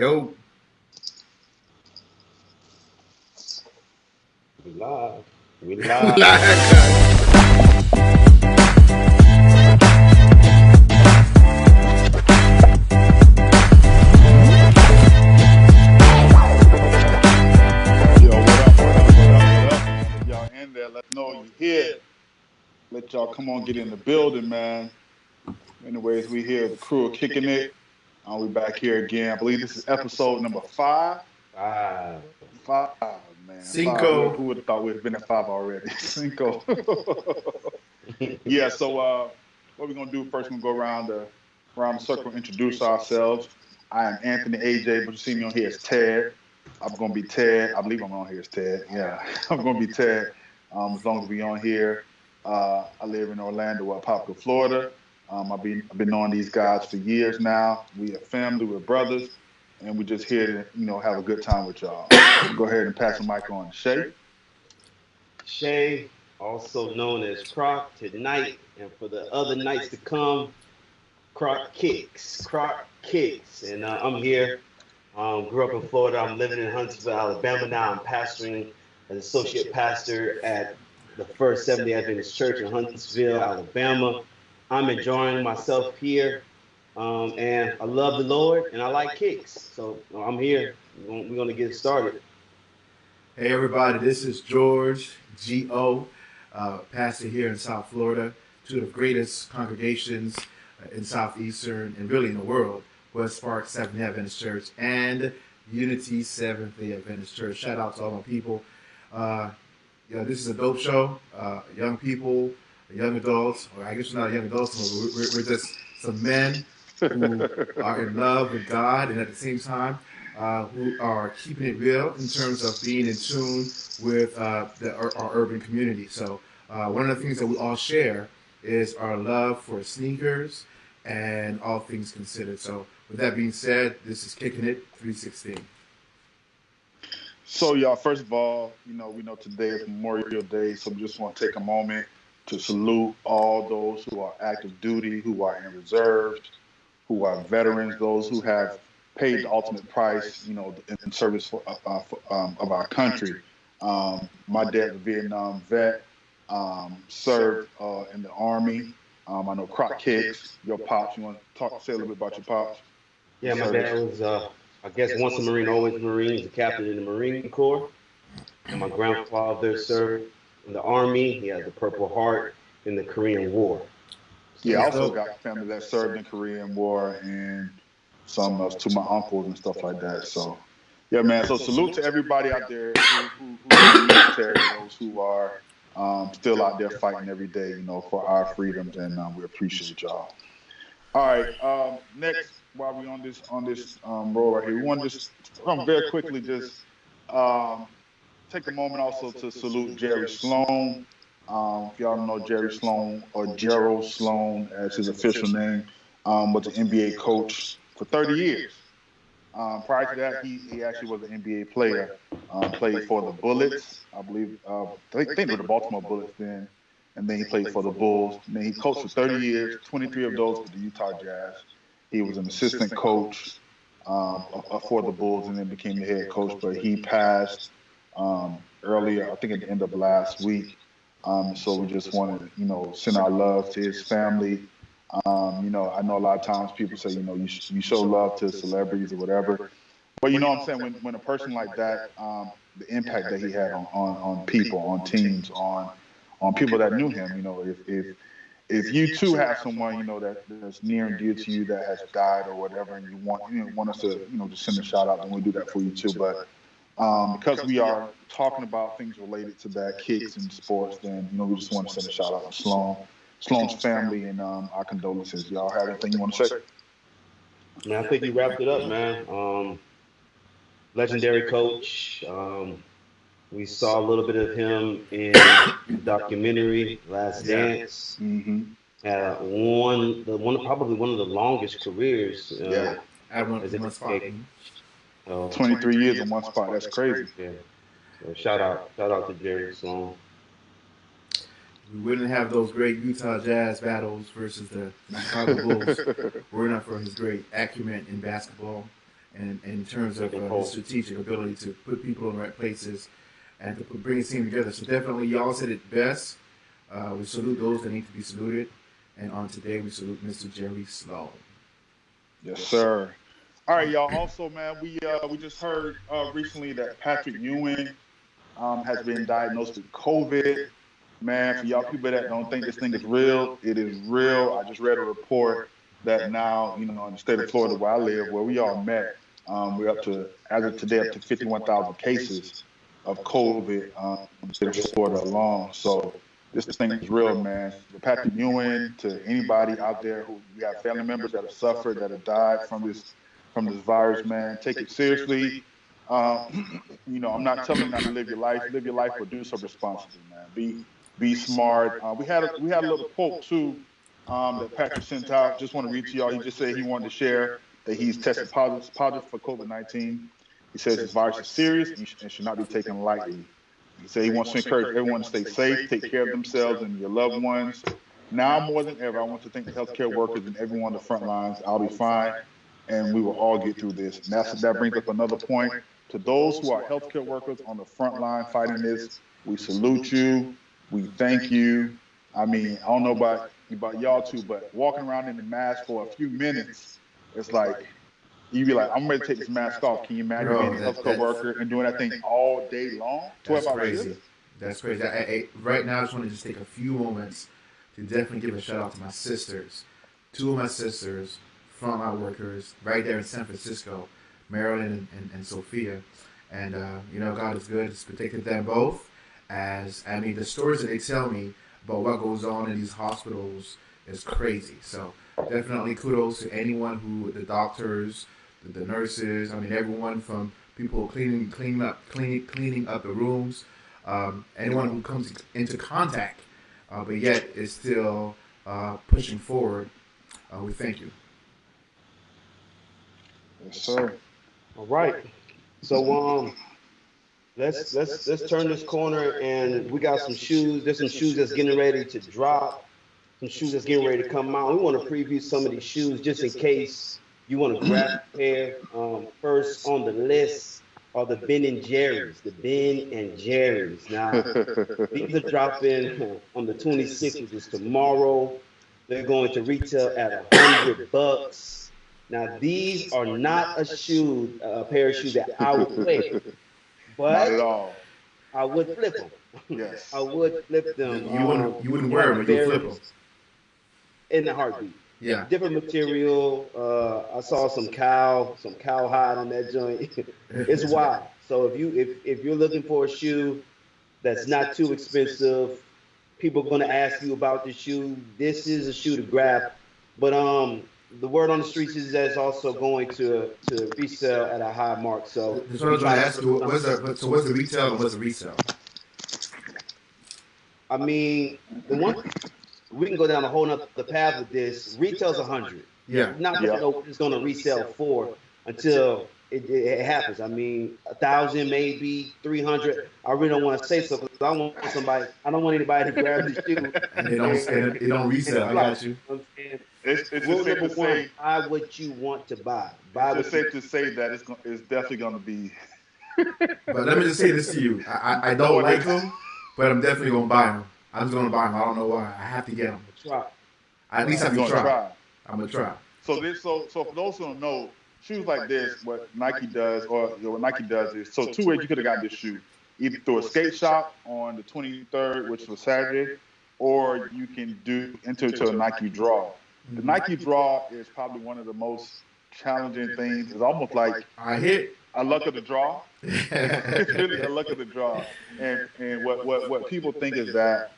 Yo, We live. We live. like, Yo, what up, what up, what up, what up, man? If y'all in there, let know you here. Let y'all come on get in the building, man. Anyways, we here, the crew of Kicking It. We back here again. I believe this is episode number five. Ah, Five, man. Five. Cinco. Who would have thought we'd been at five already? Cinco. Yeah, so what we're gonna do first, we're gonna go around the circle, introduce ourselves. I am Anthony AJ, but you see me on here as Ted. I'm gonna be Ted. I believe I'm on here as Ted. Yeah, I'm gonna be Ted. As long as we on here. I live in Orlando, Poplar, Florida. I've been knowing these guys for years now. We are family, we're brothers, and we're just here to have a good time with y'all. Go ahead and pass the mic on to Shay. Shay, also known as Croc tonight, and for the other nights to come, Croc Kicks. Croc Kicks. And I'm here. Grew up in Florida. I'm living in Huntsville, Alabama now. I'm pastoring as associate pastor at the First Seventh-day Adventist Church in Huntsville, Alabama. I'm enjoying myself here. And I love the Lord, and I like kicks. So I'm here. We're going to get started. Hey everybody, this is George G.O., pastor here in South Florida, two of the greatest congregations in Southeastern and really in the world, West Park Seventh-day Adventist Church and Unity Seventh-day Adventist Church. Shout out to all my people. This is a dope show. Young people, young adults, or I guess we're not young adults, but we're just some men who are in love with God and at the same time who are keeping it real in terms of being in tune with our urban community. So one of the things that we all share is our love for sneakers and all things considered. So with that being said, this is Kickinit316. So, y'all, first of all, we know today is Memorial Day, so we just want to take a moment to salute all those who are active duty, who are in reserves, who are veterans, those who have paid the ultimate price, in service of our country. My dad's a Vietnam vet, served in the Army. I know Croc Kicks, your pops. You want to say a little bit about your pops? Yeah, my dad was, I guess, once a Marine, always a Marine. He's a captain in the Marine Corps. And my grandfather served in the Army. He had the Purple Heart in the Korean War. Yeah, I That's also dope. got family that served in Korean War and some to my uncles and stuff like that. So, yeah, man. So salute to everybody out there who's in the military, those who are still out there fighting every day, for our freedoms, and we appreciate y'all. All right. Next, while we on this roll right here, we want to just very quickly just um, take a moment also to salute Jerry Sloan. If y'all don't know Jerry Sloan or Gerald Sloan as his official name, was an NBA coach for 30 years. Prior to that, he actually was an NBA player. Played for the Bullets, I believe. I think they were the Baltimore Bullets then, and then he played for the Bulls. And then he coached for 30 years, 23 of those with the Utah Jazz. He was an assistant coach for the Bulls, and then became the head coach. But he passed earlier, I think at the end of last week. So we just want to, send our love to his family. I know a lot of times people say, you show love to celebrities or whatever. But you know what I'm saying? When a person like that, the impact that he had on people, on teams, on people that knew him, if you too have someone, that's near and dear to you that has died or whatever, and you want us to, just send a shout out, then we'll do that for you too. But because we are talking about things related to that, kicks and sports, then we just want to send a shout out to Sloan's family, and our condolences. Y'all have anything you want to say? Man, I think you wrapped it up, man. Legendary coach. We saw a little bit of him in the documentary Last Dance. Mm-hmm. Probably one of the longest careers. Yeah. I went As from an one spot. NBA. So 23 years in one spot. That's crazy. yeah. So shout out to Jerry Sloan. We wouldn't have those great Utah Jazz battles versus the Chicago Bulls were it not for his great acumen in basketball and in terms of his strategic ability to put people in the right places and to bring his team together. So definitely, y'all said it best. We salute those that need to be saluted. And on today, we salute Mr. Jerry Sloan. Yes, sir. All right, y'all. Also, man, we just heard recently that Patrick Ewing has been diagnosed with COVID. Man, for y'all people that don't think this thing is real, it is real. I just read a report that now, in the state of Florida where I live, where we all met, we're up to, as of today, up to 51,000 cases of COVID in the state of Florida alone. So this thing is real, man. To Patrick Ewing, to anybody out there who we have family members that have suffered, that have died from this virus, man, take it seriously. I'm not telling you not to live your life. Live your life, but do so responsibly, man. Be smart. We had a little quote too that Patrick sent out. Just want to read to y'all. He just said he wanted to share that he's tested positive for COVID-19. He says this virus is serious and should not be taken lightly. He said he wants to encourage everyone to stay safe, take care of themselves and your loved ones. Now more than ever, I want to thank the healthcare workers and everyone on the front lines. I'll be fine, and we will all get through this. And that brings up another point. To those who are healthcare workers on the front line fighting this, we salute you. We thank you. I mean, I don't know about y'all too, but walking around in the mask for a few minutes, it's like, you be like, I'm ready to take this mask off. Can you imagine being a healthcare worker and doing that thing all day long? 12 hours crazy. That's crazy. Right now, I just want to just take a few moments to definitely give a shout out to my sisters. Two of my sisters, frontline workers, right there in San Francisco, Maryland and Sophia. And, God is good. It's protected them both. The stories that they tell me about what goes on in these hospitals is crazy. So definitely kudos to anyone the doctors, the nurses, everyone from people cleaning up the rooms, anyone who comes into contact, but yet is still pushing forward. We thank you. Yes, sir. All right. So let's turn this corner, and we got some shoes. There's some shoes that's getting ready to drop. Some shoes that's getting ready to come out. We want to preview some of these shoes just in case you want to grab a pair. First on the list are the Ben and Jerry's. The Ben and Jerry's. Now, these are dropping on the 26th, which is tomorrow. They're going to retail at $100. Now, these are not a pair of shoes that I would wear, but not at all. I would flip them. Yes. I would flip them. You wouldn't wear them, but you'd flip them. In the heartbeat. Yeah. Different material. I saw some cowhide on that joint. It's wild. So if you're looking for a shoe that's not too expensive, people are going to ask you about the shoe. This is a shoe to grab. But the word on the streets is that it's also going to resell at a high mark. So that's what I was going to ask you. What's the retail and what's the resale? We can go down a whole nother path with this. Retail's 100. Yeah. Not know what it's going to resell for until it happens. 1,000, maybe 300. I really don't want to say so because I don't want anybody to grab the shoe. And they don't resell. I got you. It's rule safe number to one: say, buy what you want to buy. It's safe to say that it's definitely going to be. But let me just say this to you: I don't like them, but I'm definitely going to buy them. I'm just going to buy them. I don't know why. I have to get them. Try. At least I have to try. I'm going to try. So for those who don't know, shoes like this, what Nike does is, so two ways you could have gotten this shoe. Either through a skate shop on the 23rd, which was Saturday, or you can enter into a Nike draw. The Nike draw is probably one of the most challenging things. It's almost like a luck of the draw. It's really a luck of the draw. And what people think is that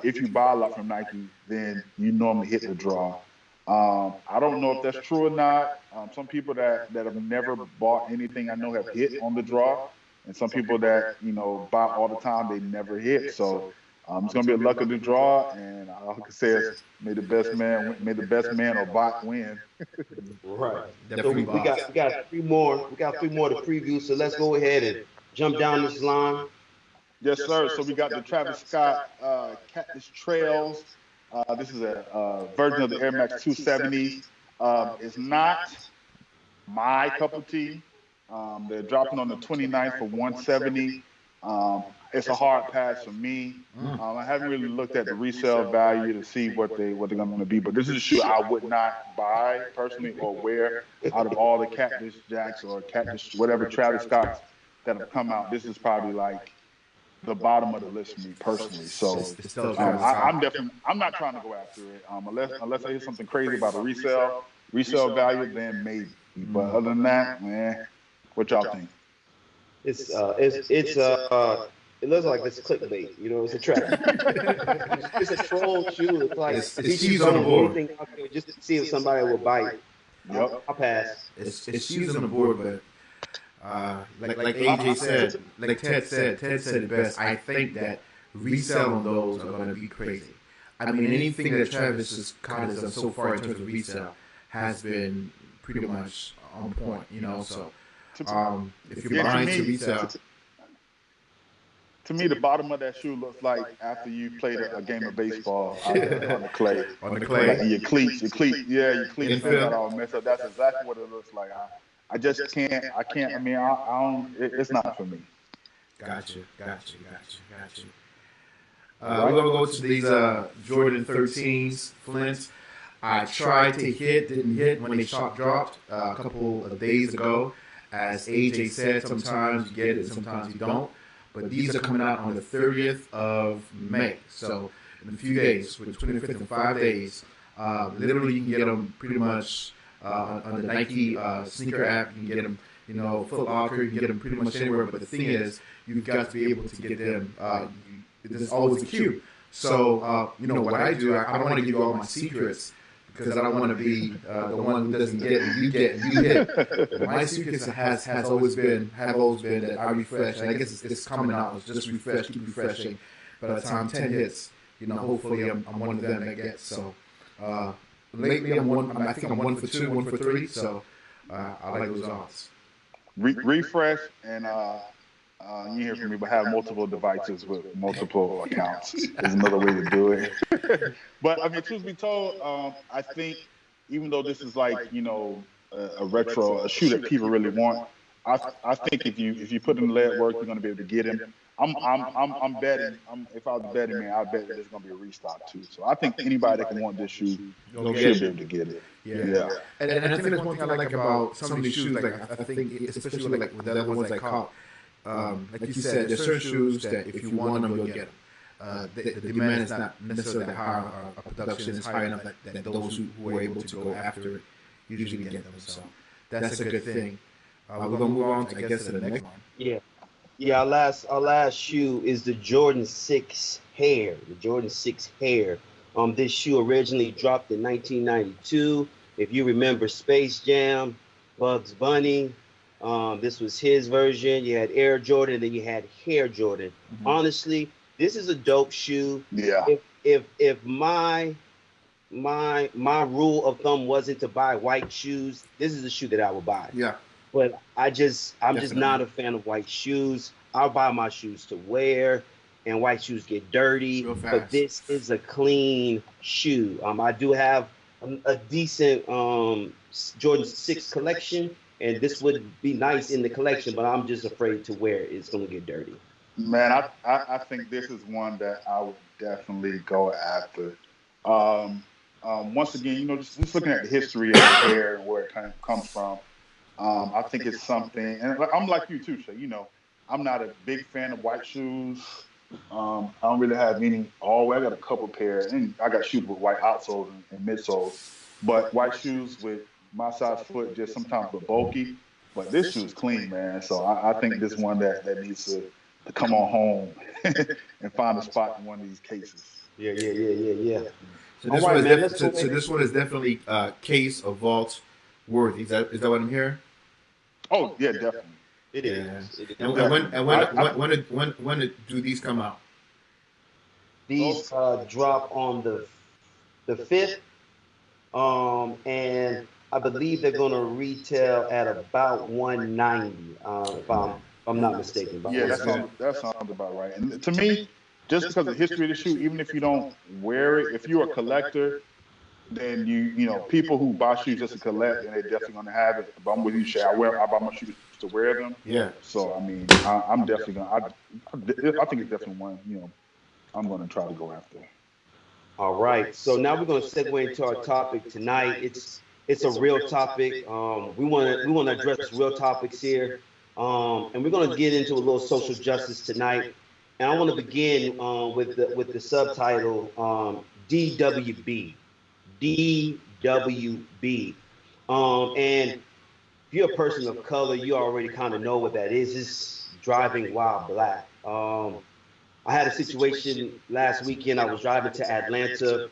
if you buy a lot from Nike, then you normally hit the draw. I don't know if that's true or not. Some people that have never bought anything I know have hit on the draw, and some people that buy all the time, they never hit. So it's gonna be a luck of the draw, and all I can say is may the best man or bot win. Right. So we got three more. We got three more to preview. So let's go ahead and jump down this line. Yes, sir. So we got the Travis Scott Cactus Trails. This is a version of the Air Max 270s. It's not my cup of tea. They're dropping on the 29th for 170. It's a hard pass for me. I haven't really looked at the resale value to see what they're going to be, but this is a shoe I would not buy personally or wear out of all the Cactus Jacks or Cactus whatever Travis Scotts that have come out. This is probably like the bottom of the list for me personally. So I'm not trying to go after it unless I hear something crazy about a resale value, then maybe. But other than that, man, what y'all think? It looks like it's clickbait. You know, it's a trap. It's a troll shoe. It's like it's shoes on the board. Anything out there just to see if somebody will bite. Yep. I'll pass. It's shoes on the board, but like AJ said, like Ted said it best. I think that resale on those are going to be crazy. I mean, anything that Travis Scott has done so far in terms of resale has been pretty much on point, you know. So if you're buying to resale. To me, the bottom of that shoe looks like after you played a game of baseball on the clay. On the clay. Like your cleats got all messed up. That's exactly what it looks like. I just can't. I mean, I don't. It's not for me. Gotcha. We're gonna go to these Jordan 13s, Flint. I tried to didn't hit when they shot dropped a couple of days ago. As AJ said, sometimes you get it, sometimes you don't. But these are coming out on the 30th of May. So in a few days, with the 25th in 5 days, literally you can get them pretty much on the Nike sneaker app. You can get them, you know, Foot Locker. You can get them pretty much anywhere. But the thing is, you've got to be able to get them. There's always a queue. So, you know, what I do, I don't want to give you all my secrets because I don't want to be the one who doesn't get and you get and you hit. My secrets have always been that I refresh, and I guess it's coming out. It's just refresh, keep refreshing. By the time 10 hits, you know, hopefully I'm one of them that gets. So lately I think I'm 1 for 2, 1 for 3. So I like those odds. Refresh and you hear from me, but have multiple devices with multiple accounts is another way to do it. But I mean, truth be told, I think even though this is like, you know, a retro, a shoe that people really want, I think if you put in the lead work, you're going to be able to get him. I'm betting. If I was betting, man, I bet there's going to be a restock too. So I think anybody that can want this shoe should be able to get it. Yeah. And I think that's one thing I like about some of these shoes. Like I think, especially like with the other ones I caught. Like you said, there's certain shoes that if you want them, you'll get them. The demand is not necessarily that high, or production is high enough that those who are able to go after it usually get them. So that's a good thing. We're going to move on, I guess, to the next one. Yeah. Our last shoe is the Jordan 6 Hair. The Jordan 6 Hair. This shoe originally dropped in 1992. If you remember Space Jam, Bugs Bunny. This was his version. You had Air Jordan, then you had Hair Jordan. Mm-hmm. Honestly, this is a dope shoe. Yeah. If my rule of thumb wasn't to buy white shoes, this is a shoe that I would buy. Yeah. But I'm just not a fan of white shoes. I'll buy my shoes to wear, and white shoes get dirty. But this is a clean shoe. I do have a decent Jordan 6 collection. And this would be nice in the collection, but I'm just afraid to wear it. It's going to get dirty. Man, I think this is one that I would definitely go after. Once again, you know, just looking at the history of the hair and where it kind of comes from, I think it's something. And I'm like you too, Shay. You know, I'm not a big fan of white shoes. I don't really have any all wear. I got a couple pairs, and I got shoes with white outsoles and midsoles. But white shoes with my size foot just sometimes look bulky, but this shoe is clean, man. So I think this one that needs to come on home and find a spot in one of these cases. Yeah. So this one is definitely case or vault worthy. Is that what I'm hearing? Oh yeah, definitely. It is. And when do these come out? These drop on the 5th, and I believe they're going to retail at about $190, if I'm not mistaken. Yeah, that sounds about right. And to me, just because of the history of the shoe, even if you don't wear it, if you're a collector, then you know, people who buy shoes just to collect, and they're definitely gonna have it. But I'm with you, Shay. I buy my shoes to wear them. Yeah. So I mean, I'm definitely gonna. I think it's definitely one. You know, I'm gonna try to go after. All right. So now we're going to segue into our topic tonight. It's a real topic. We want to address real topics here, and we're going to get into a little social justice tonight. And I want to begin with the subtitle DWB. DWB. And if you're a person of color, you already kind of know what that is. It's driving while black. I had a situation last weekend. I was driving to Atlanta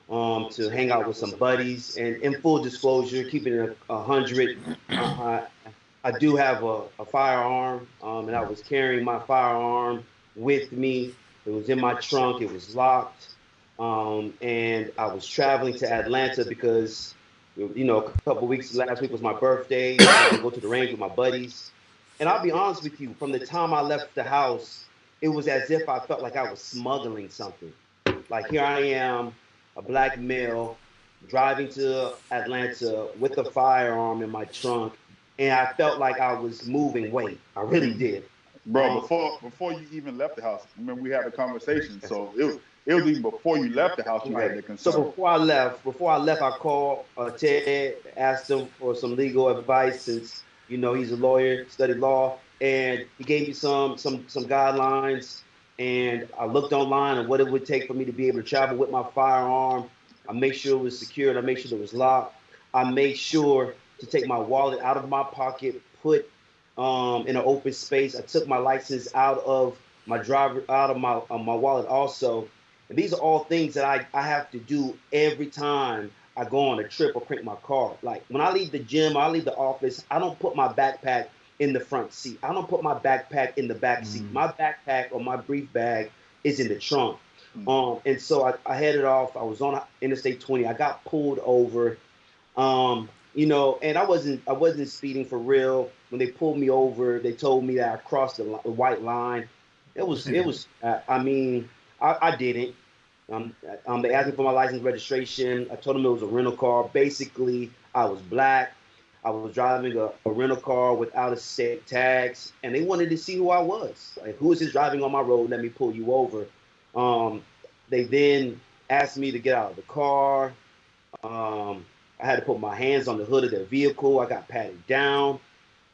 to hang out with some buddies. And in full disclosure, keeping it 100, I do have a firearm, and I was carrying my firearm with me. It was in my trunk. It was locked. And I was traveling to Atlanta because, you know, a couple weeks, last week was my birthday. I was going to go to the range with my buddies. And I'll be honest with you, from the time I left the house, it was as if I felt like I was smuggling something. Like, here I am, a black male, driving to Atlanta with a firearm in my trunk, and I felt like I was moving weight. I really did. Bro, before you even left the house, remember we had a conversation. So it was even before you left the house you had the concern. So before I left, I called Ted, asked him for some legal advice since, you know, he's a lawyer, studied law. And he gave me some guidelines, and I looked online and what it would take for me to be able to travel with my firearm. I made sure it was secured. I made sure it was locked. I made sure to take my wallet out of my pocket, put in an open space. I took my license out of my wallet also. And these are all things that I have to do every time I go on a trip or crank my car. Like, when I leave the gym, I leave the office, I don't put my backpack in the front seat. I don't put my backpack in the back seat. My backpack or my brief bag is in the trunk. And so I headed off. I was on Interstate 20. I got pulled over. You know, and I wasn't speeding for real. When they pulled me over, they told me that I crossed the white line. It was. I mean, I didn't. They asked me for my license registration. I told them it was a rental car. Basically, I was black. I was driving a rental car without a state tags, and they wanted to see who I was. Like, who is this driving on my road? Let me pull you over. They then asked me to get out of the car. I had to put my hands on the hood of their vehicle. I got patted down.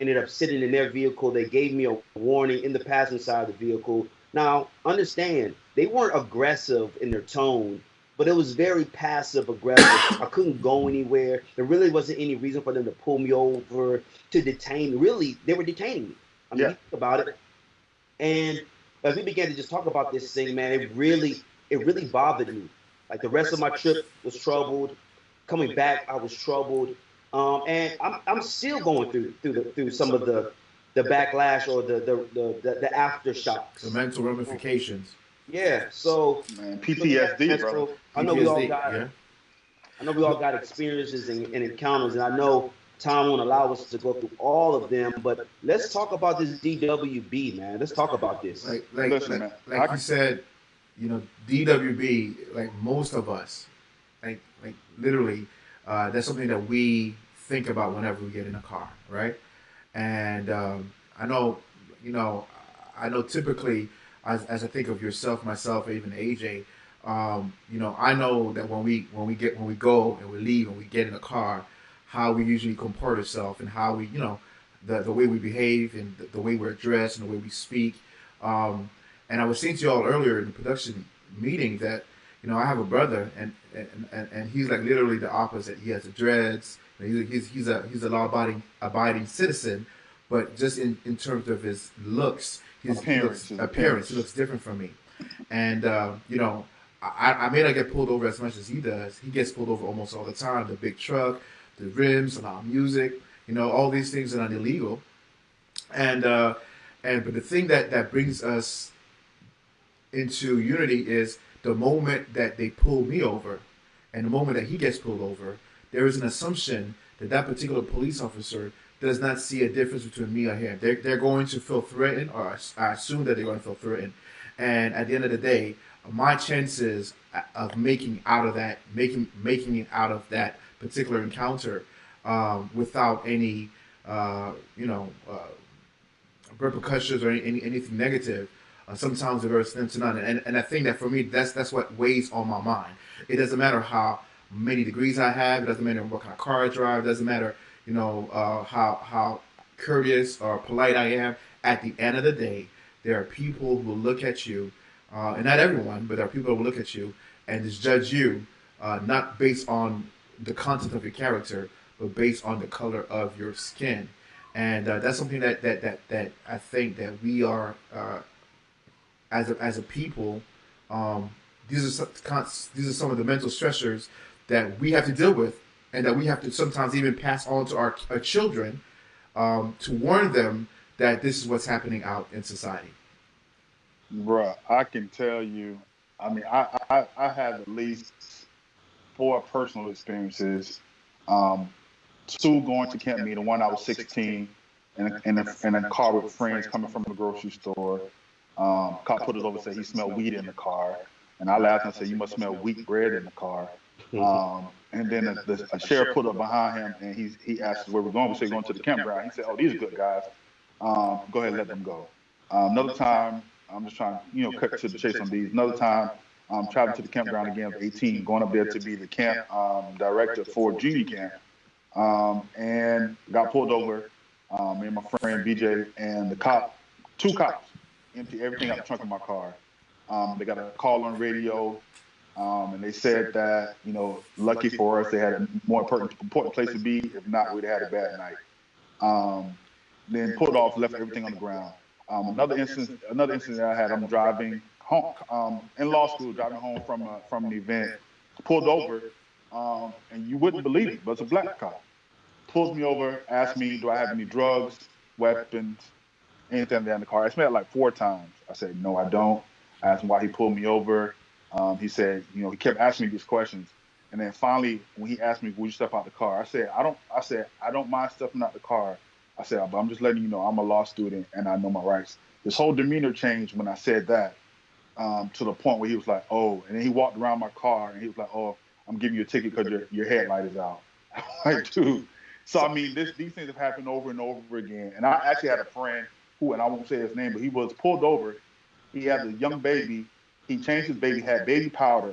Ended up sitting in their vehicle. They gave me a warning in the passenger side of the vehicle. Now, understand, they weren't aggressive in their tone, but it was very passive aggressive. I couldn't go anywhere. There really wasn't any reason for them to pull me over, to detain me. Really, they were detaining me. I mean, think about it. And as we began to just talk about this thing, man, it really bothered me. Like, the rest of my trip was troubled. Coming back, I was troubled. And I'm still going through some of the backlash or the aftershocks. The mental ramifications. Yeah, so man, PTSD, bro. I know we all got experiences and encounters, and I know time won't allow us to go through all of them. But let's talk about this DWB, man. Let's talk about this. Like you said, you know, DWB. Like, most of us, like literally, that's something that we think about whenever we get in a car, right? And I know typically, as I think of yourself, myself, or even AJ, you know, I know that when we go and we leave and we get in a car, how we usually comport ourselves and how we, you know, the way we behave and the way we're dressed and the way we speak. And I was saying to y'all earlier in the production meeting that, you know, I have a brother and he's like literally the opposite. He has the dreads. He's a law-abiding citizen, but just in terms of his looks, his appearance, he looks different from me. And you know, I may not get pulled over as much as he does. He gets pulled over almost all the time. The big truck, the rims, a lot of music, you know, all these things are not illegal. And but the thing that brings us into unity is the moment that they pull me over, and the moment that he gets pulled over, there is an assumption that particular police officer does not see a difference between me or him. They're going to feel threatened, or I assume that they're going to feel threatened. And at the end of the day, my chances of making it out of that particular encounter without any you know repercussions or anything negative, sometimes they're very slim to none. And I think that for me, that's what weighs on my mind. It doesn't matter how many degrees I have. It doesn't matter what kind of car I drive. It doesn't matter, how courteous or polite I am. At the end of the day, there are people who will look at you, and not everyone, but there are people who will look at you and just judge you, not based on the content of your character, but based on the color of your skin. And that's something that I think that we are, as a people, these are some of the mental stressors that we have to deal with, and that we have to sometimes even pass on to our children, to warn them that this is what's happening out in society. Bruh, I can tell you. I mean, I have at least 4 personal experiences. Um, 2 going to camp meeting. One, I was 16, in a car with friends coming from the grocery store. Cop put us over and said he smelled weed in the car. And I laughed and said, "You must smell wheat bread in the car." And then a sheriff pulled up behind him and he asked us where we're going. We said, "Going to the campground." He said, "Oh, these are good guys. Go ahead and let them go." Another time, I'm just trying to, cut to the chase on these. Another time, traveling to the campground again at 18, going up there to be the camp director for junior camp. And got pulled over. Me and my friend BJ and the 2 cops, empty everything out the trunk of my car. They got a call on radio, and they said that, lucky for us, they had a more important place to be. If not, we'd have had a bad night. Then pulled off, left everything on the ground. Another instance that I had, I'm driving home, in law school, driving home from an event, pulled over, and you wouldn't believe it, but it's a black cop. Pulls me over, asks me, do I have any drugs, weapons, anything there in the car. I asked me that like 4 times. I said, no, I don't. I asked him why he pulled me over. He said, he kept asking me these questions. And then finally, when he asked me, would you step out the car? I said, I don't mind stepping out the car. I said, but I'm just letting you know I'm a law student and I know my rights. His whole demeanor changed when I said that, to the point where he was like, oh, and then he walked around my car and he was like, oh, I'm giving you a ticket because your headlight is out. Like, dude. So, I mean, these things have happened over and over again. And I actually had a friend who, and I won't say his name, but he was pulled over. He had a young baby. He changed his baby, had baby powder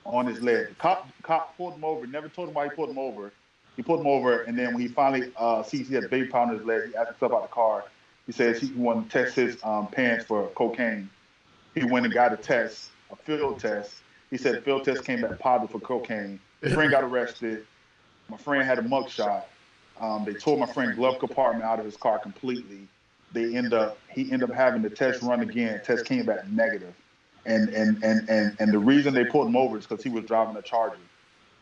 on his leg. The cop pulled him over, never told him why he pulled him over. He pulled him over, and then when he finally sees he had baby powder on his leg, he asked himself out the car. He says he wanted to test his pants for cocaine. He went and got a field test. He said the field test came back positive for cocaine. His friend got arrested. My friend had a mugshot. They tore my friend's glove compartment out of his car completely. He ended up having the test run again. Test came back negative. And the reason they pulled him over is because he was driving a Charger.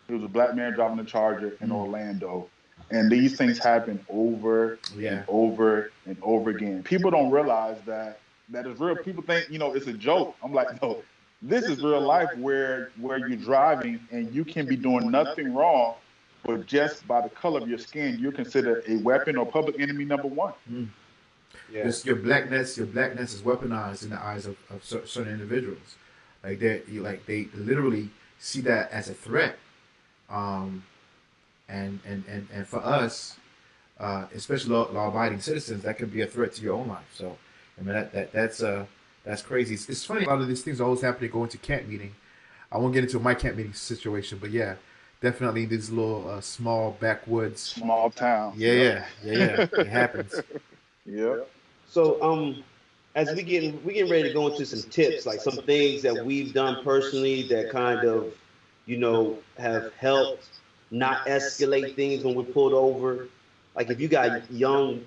He was a black man driving a Charger in Orlando. And these things happen over and over and over again. People don't realize that is real. People think, it's a joke. I'm like, no, this is real life where you're driving and you can be doing nothing wrong, but just by the color of your skin, you're considered a weapon or public enemy number 1. Mm. Yeah. Your blackness is weaponized in the eyes of certain individuals. Like they literally see that as a threat. And for us, especially law-abiding citizens, that could be a threat to your own life. So, I mean, that's crazy. It's funny. A lot of these things always happen to go into camp meeting. I won't get into my camp meeting situation, but yeah, definitely these little small backwoods, small town. Yeah. It happens. Yep. So, as we getting ready to go into some tips, like some things that we've done personally that kind of, have helped not escalate things when we're pulled over. Like if you got young,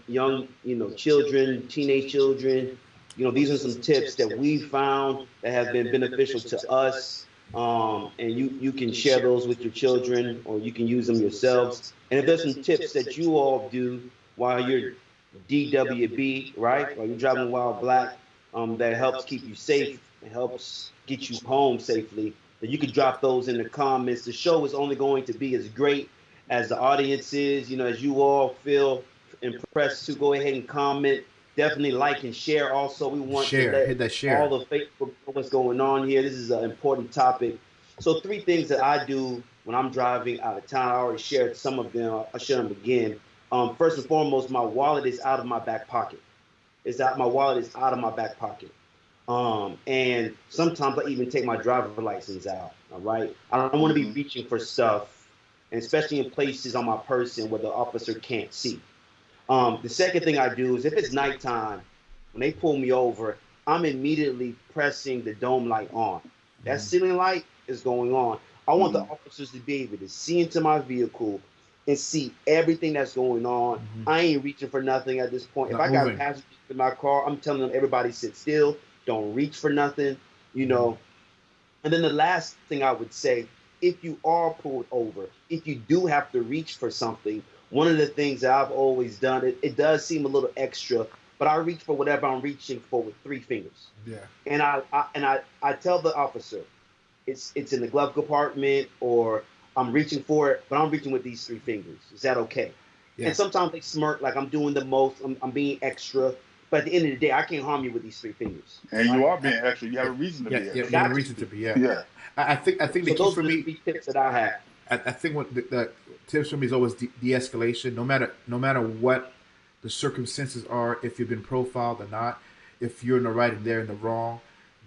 children, teenage children, these are some tips that we found that have been beneficial to us. And you can share those with your children, or you can use them yourselves. And if there's some tips that you all do while you're DWB, right? While you're driving while black, that helps keep you safe, it helps get you home safely, then you can drop those in the comments. The show is only going to be as great as the audience is. As you all feel impressed to go ahead and comment Definitely like and share. Also, we want to Share, let hit that share. all the Facebook know what's going on here. This is an important topic. So, three things that I do when I'm driving out of town. I already shared some of them. I'll share them again. First and foremost, my wallet is out of my back pocket. My wallet is out of my back pocket. And sometimes I even take my driver license out. All right. I don't want to be reaching for stuff, and especially in places on my person where the officer can't see. The second thing I do is if it's nighttime, when they pull me over, I'm immediately pressing the dome light on. That ceiling light is going on. I want the officers to be able to see into my vehicle and see everything that's going on. I ain't reaching for nothing at this point. Not If I got moving. passengers in my car, I'm telling them everybody sit still, don't reach for nothing, you know. And then the last thing I would say, if you are pulled over, if you do have to reach for something, one of the things that I've always done, it does seem a little extra, but I reach for whatever I'm reaching for with three fingers. Yeah. And I tell the officer, it's in the glove compartment or I'm reaching for it, but I'm reaching with these three fingers. Is that okay? Yeah. And sometimes they smirk like I'm doing the most, I'm being extra. But at the end of the day, I can't harm you with these three fingers. And you are being extra. You have a reason to be extra. Yeah, you have a reason to be. Yeah. Yeah. I think the So key those for are the me. three tips that I have. I think what the tips for me is always de-escalation. No matter what the circumstances are, if you've been profiled or not, if you're in the right and they're in the wrong,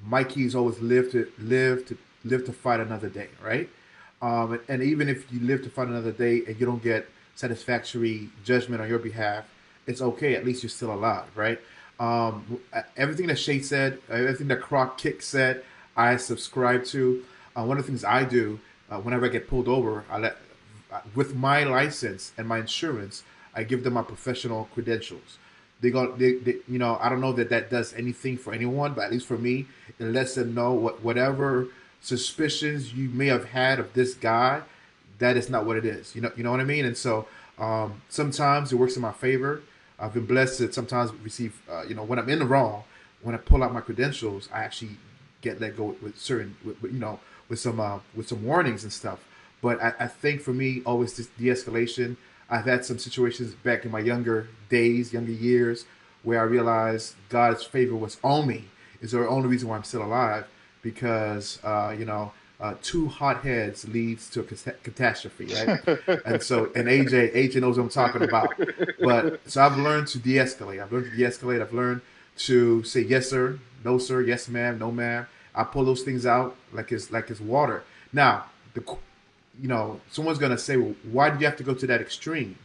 my key is always live to fight another day, right? And even if you live to fight another day and you don't get satisfactory judgment on your behalf, it's okay. At least you're still alive, right? Everything that Shay said, everything that Croc Kick said, I subscribe to. One of the things I do whenever I get pulled over, with my license and my insurance, I give them my professional credentials. They I don't know that does anything for anyone, but at least for me, it lets them know whatever suspicions you may have had of this guy, that is not what it is. You know what I mean? And so sometimes it works in my favor. I've been blessed to sometimes receive, when I'm in the wrong, when I pull out my credentials, I actually get let go with some warnings and stuff. But I think for me, always this de-escalation. I've had some situations back in my younger years, where I realized God's favor was on me. Is the only reason why I'm still alive, because two hot heads leads to a catastrophe, right? And AJ knows what I'm talking about. But so I've learned to de-escalate. I've learned to say yes sir, no sir, yes ma'am, no ma'am. I pull those things out like it's water. Now, someone's gonna say, well, why do you have to go to that extreme?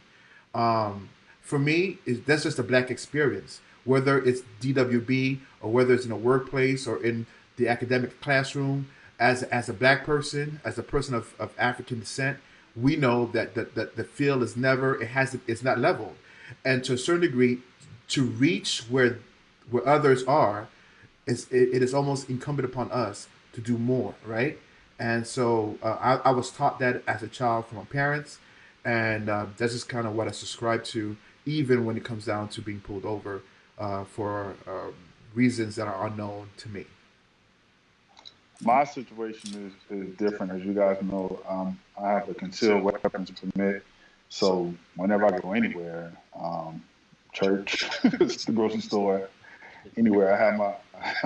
For me, that's just a black experience. Whether it's DWB or whether it's in a workplace or in the academic classroom, as a black person, as a person of African descent, we know that the field is it's not leveled, and to a certain degree, to reach where others are, it is almost incumbent upon us to do more, right? And so I was taught that as a child from my parents, and that's just kind of what I subscribe to, even when it comes down to being pulled over for reasons that are unknown to me. My situation is different. As you guys know, I have a concealed weapons permit. So whenever I go anywhere, church, the grocery store, anywhere, I have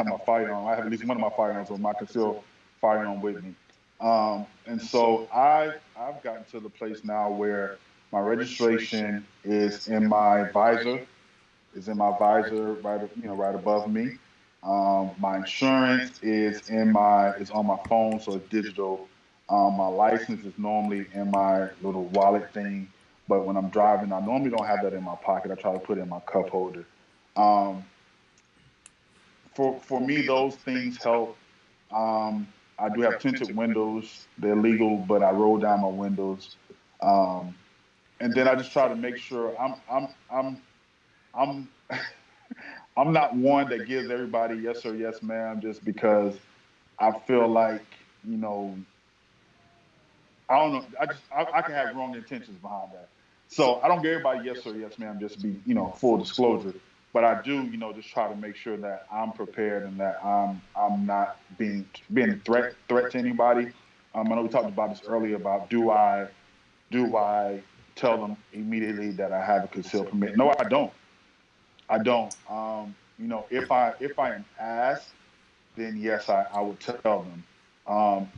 my firearm. I have at least one of my firearms or my concealed firearm with me. And so I've gotten to the place now where my registration is in my visor, right above me. My insurance is on my phone, so it's digital. My license is normally in my little wallet thing, but when I'm driving, I normally don't have that in my pocket. I try to put it in my cup holder. For me, those things help. I do have tinted windows; they're legal, but I roll down my windows, and then I just try to make sure I'm I'm not one that gives everybody yes sir, yes ma'am, just because I feel like, I don't know. I can have wrong intentions behind that. So I don't give everybody yes sir, yes ma'am, just to be, full disclosure. But I do, just try to make sure that I'm prepared and that I'm not being a threat to anybody. I know we talked about this earlier about do I tell them immediately that I have a concealed permit? No, I don't. I don't. If I am asked, then yes, I would tell them.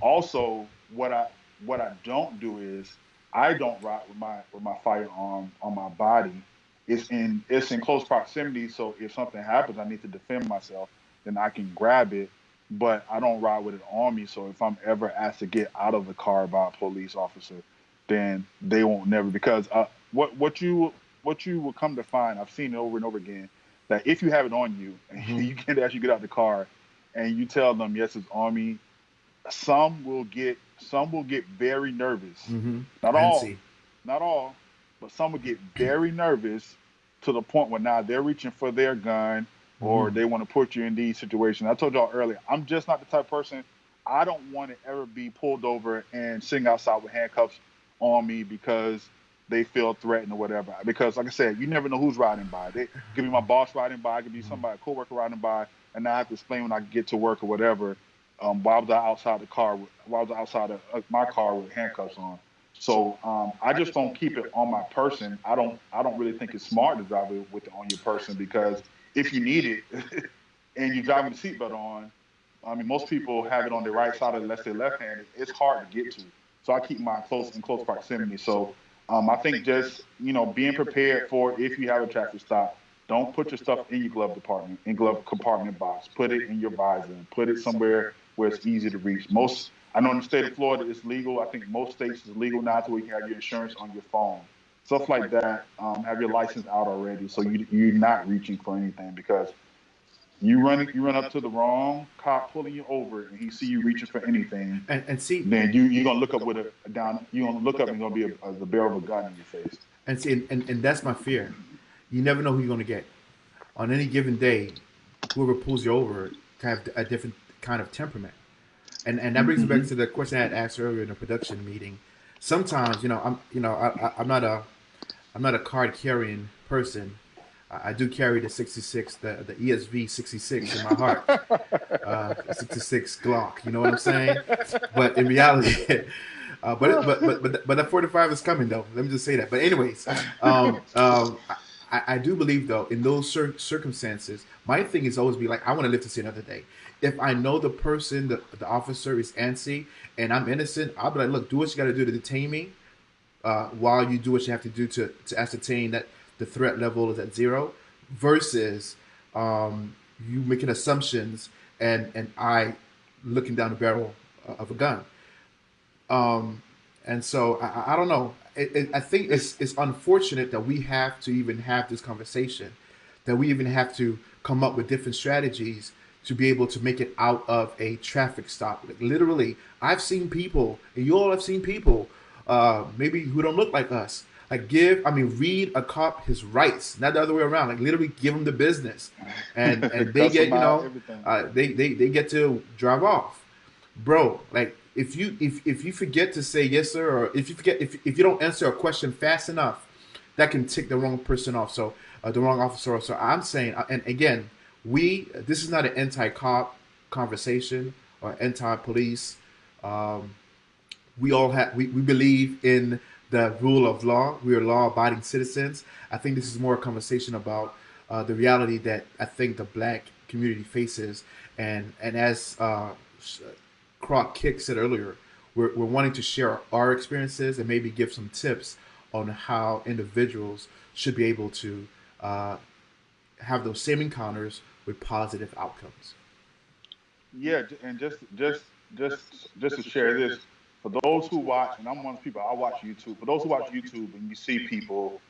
Also, what I don't do is I don't ride with my firearm on my body. It's in close proximity, so if something happens, I need to defend myself. Then I can grab it, but I don't ride with it on me. So if I'm ever asked to get out of the car by a police officer, then they won't never because what you will come to find, I've seen it over and over again, that if you have it on you and you can't actually get out the car and you tell them yes it's on me, some will get very nervous. Mm-hmm. Not And all, see. not all, but some will get very nervous to the point where now they're reaching for their gun or Mm-hmm. they want to put you in these situations. I told y'all earlier, I'm just not the type of person. I don't want to ever be pulled over and sitting outside with handcuffs on me because they feel threatened or whatever. Because like I said, you never know who's riding by. They could be my boss riding by, it could be somebody, a coworker riding by, and now I have to explain when I get to work or whatever. Why was I outside the car? Why was I outside of my car with handcuffs on? So I just don't keep it on my person. I don't really think it's smart to drive it with it on your person because if you need it and you're driving the seatbelt on, I mean most people have it on their right side or let's say left handed. It's hard to get to. So I keep mine close proximity. So I think just being prepared for if you have a traffic stop. Don't put your stuff in your glove compartment box. Put it in your visor. Put it somewhere where it's easy to reach. I know in the state of Florida it's legal. I think most states is legal now to where you can have your insurance on your phone, stuff like that. Have your license out already, so you're not reaching for anything because you run up to the wrong cop pulling you over, and he see you reaching for anything. And see. Then you're gonna look up with a down. You're gonna look up and gonna be the barrel of a gun in your face. And see, and that's my fear. You never know who you're going to get. On any given day, whoever pulls you over can have a different kind of temperament. And that brings me back to the question I had asked earlier in the production meeting. Sometimes, I'm not a card carrying person. I do carry the 66, the ESV 66 in my heart, 66 Glock. You know what I'm saying? But in reality, but that 45 is coming though. Let me just say that. But anyways, I do believe though in those circumstances, my thing is always be like, I want to live to see another day. If I know the person, the officer is antsy and I'm innocent, I'll be like, look, do what you got to do to detain me, while you do what you have to do to ascertain that the threat level is at zero, versus you making assumptions and I looking down the barrel of a gun. And so I don't know. I think it's unfortunate that we have to even have this conversation, that we even have to come up with different strategies to be able to make it out of a traffic stop. Like, literally, I've seen people, and you all have seen people, maybe who don't look like us. Like read a cop his rights, not the other way around. Like literally give him the business, and they get they get to drive off, bro. Like if you forget to say yes sir, or if you don't answer a question fast enough, that can tick the wrong person off. So the wrong officer off. So I'm saying, and again, this is not an anti-cop conversation or anti-police. We believe in the rule of law. We are law-abiding citizens. I think this is more a conversation about the reality that I think the black community faces. And as Croc Kick said earlier, we're wanting to share our experiences and maybe give some tips on how individuals should be able to have those same encounters with positive outcomes. Yeah, and just to share this, for those who watch, and I'm one of the people, I watch YouTube. For those who watch YouTube and you see people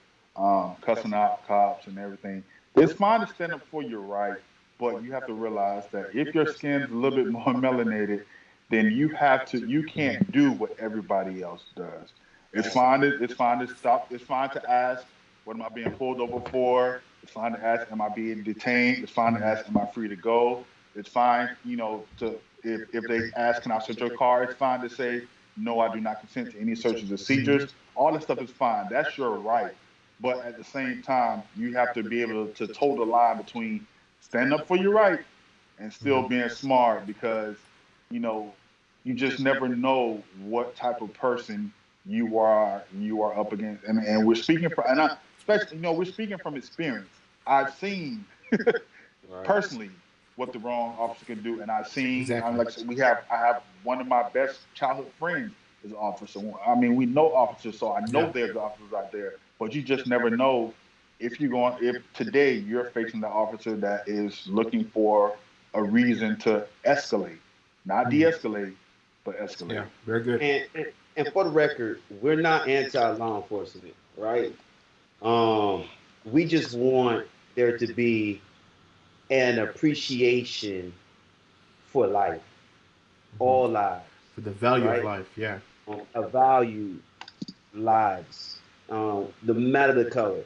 cussing out cops and everything, it's fine to stand up for your right, but you have to realize that if your skin's a little bit more melanated, then you can't do what everybody else does. It's fine to stop. It's fine to ask, what am I being pulled over for? It's fine to ask, am I being detained? It's fine to ask, am I free to go? It's fine, to if they ask, can I search your car? It's fine to say, no, I do not consent to any searches or seizures. All that stuff is fine. That's your right. But at the same time, you have to be able to toe the line between standing up for your right and still being smart because, you just never know what type of person you are up against. And we're speaking from, and especially, we're speaking from experience. I've seen Right. personally what the wrong officer can do, and I've seen. Exactly. Like I said, I have one of my best childhood friends is an officer. I mean, we know officers, so I know Yeah. there's officers out there, but you just never know if today you're facing the officer that is looking for a reason to escalate, not de-escalate, but escalate. Yeah. Very good. And for the record, we're not anti-law enforcement, right? We just want there to be an appreciation for life, all lives, For the value of right? life. Yeah. A value lives, no matter the color.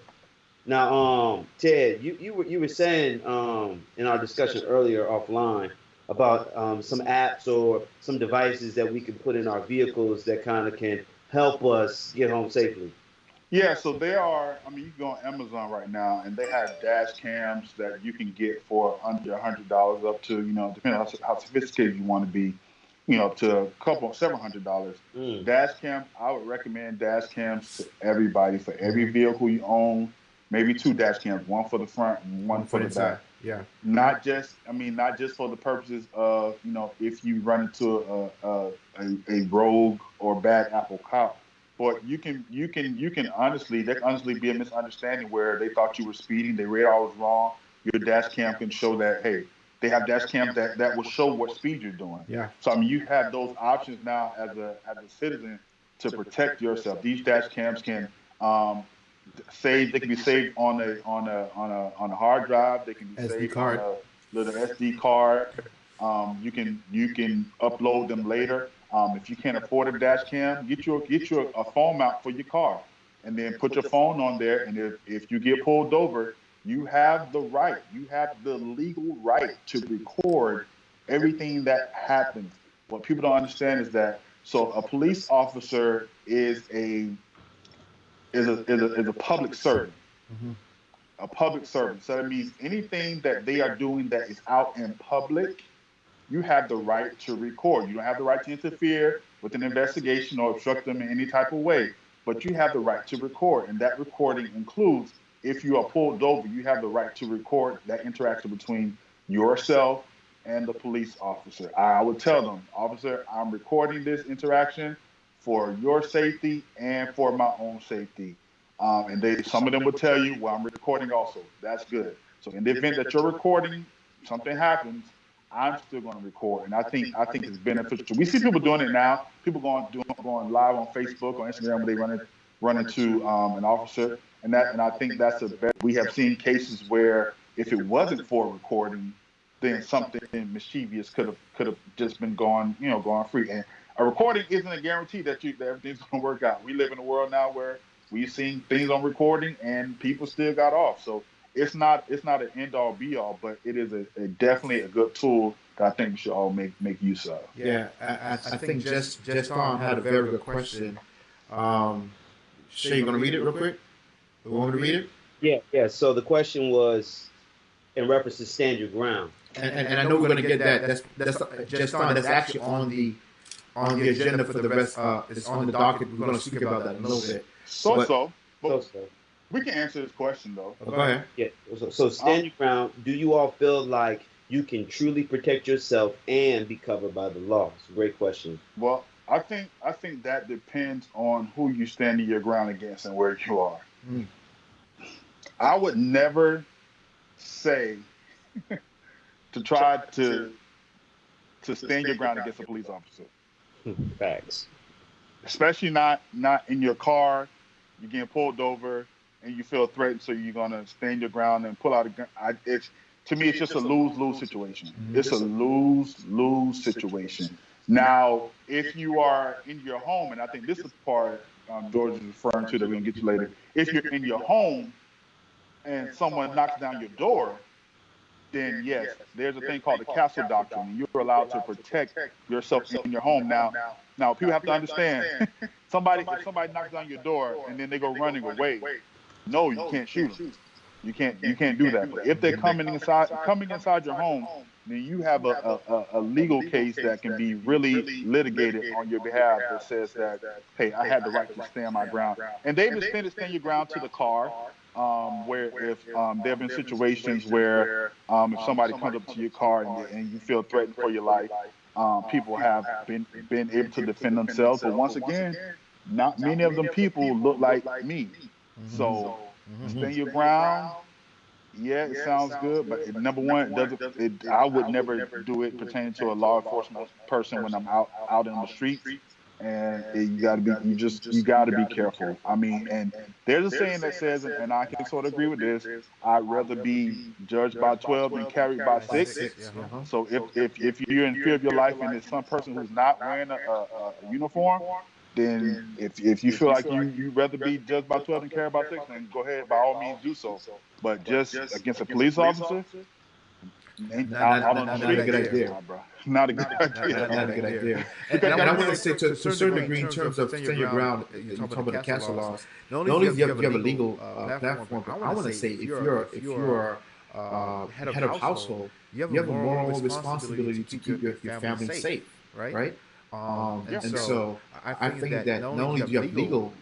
Now, Ted, you were saying in our discussion earlier offline about some apps or some devices that we can put in our vehicles that kind of can help us get home safely. Yeah, so they are. I mean, you can go on Amazon right now, and they have dash cams that you can get for under $100 up to, depending on how sophisticated you want to be, to a couple, $700. Mm. Dash cams, I would recommend dash cams to everybody for every vehicle you own. Maybe two dash cams, one for the front and one for the inside. back. Yeah. Not just for the purposes of, if you run into a rogue or bad apple cop. But you can honestly, there can honestly be a misunderstanding where they thought you were speeding, they read all was wrong. Your dash cam can show that, hey, they have dash cams that will show what speed you're doing. Yeah. So I mean, you have those options now as a citizen to protect yourself. These dash cams can they can be saved on a hard drive. They can be SD saved on card. a little SD card. You can upload them later. If you can't afford a dash cam, get you a phone mount for your car, and then put your phone on there. And if you get pulled over, you have the legal right to record everything that happens. What people don't understand is that a police officer is a public servant. Mm-hmm. A public servant. So that means anything that they are doing that is out in public, you have the right to record. You don't have the right to interfere with an investigation or obstruct them in any type of way, but you have the right to record. And that recording includes, if you are pulled over, you have the right to record that interaction between yourself and the police officer. I would tell them, officer, I'm recording this interaction for your safety and for my own safety. And some of them would tell you, well, I'm recording also. That's good. So in the event that you're recording, something happens, I'm still going to record, and I think it's beneficial. We see people doing it now. People going live on Facebook, on Instagram, where they run into an officer, and I think that's a better. We have seen cases where if it wasn't for recording, then something mischievous could have just been going free. And a recording isn't a guarantee that everything's going to work out. We live in a world now where we've seen things on recording and people still got off. So it's not an end all be all, but it is definitely a good tool that I think we should all make use of. Yeah. I think just Tom had a very good question. Shay, you gonna read it real quick? You want me to read it? Yeah. So the question was in reference to stand your ground. And I know we're gonna get that. That's just Tom. That's actually on the agenda for the rest. It's on the docket. We're gonna speak about that in a little bit. So. So. We can answer this question though. Go ahead. Yeah. So stand your ground. Do you all feel like you can truly protect yourself and be covered by the law? It's a great question. Well, I think that depends on who you standing your ground against and where you are. Mm. I would never say to try to stand your ground against a police officer. Facts. Especially not in your car. You're getting pulled over and you feel threatened, so you're gonna stand your ground and pull out a gun. To me, it's just a lose-lose situation. Mm-hmm. It's a lose-lose situation. Now, if you are in your home, and I think this is the part George is referring to that we're gonna get to later. If you're in your home and someone knocks down your door, then yes, there's a thing called the castle doctrine, and you're allowed to protect yourself in your home. Now people have to understand, if somebody knocks down your door and then they go running away, no, you can't shoot them. You can't do that. But if they're coming inside your home, then you have a legal case that can be really litigated on your behalf that says that, hey, I had the right to stand my ground. And they've extended stand your ground to the car. where if there have been situations where if somebody comes up to your car and you feel threatened for your life, people have been able to defend themselves. But once again, not many of them people look like me. So Mm-hmm. stand your ground. Yeah, it sounds good, but number one, it doesn't. I would never do it pertaining to a law enforcement person when I'm out in the streets, and you got to be you got to be careful. I mean, and there's a saying that says, and I can sort of agree with this. I'd rather be judged by 12 than carried by By 6. six. Uh-huh. So if you're in fear of your life and it's some person who's not wearing a uniform, then if you feel like you rather be judged by 12 than carried by 6, then go ahead by all means do so. But just against a police officer, out on the Not a street, good yeah, idea. nah, bro, not a good idea at Not a all. good idea. Because And I want to say to a certain degree, in terms of stand your ground, you talk about the cancel laws. Not only do you have a legal platform, but I want to say if you're head of household, you have a moral responsibility to keep your family safe, right? Yeah, And so I think that not only do you have legal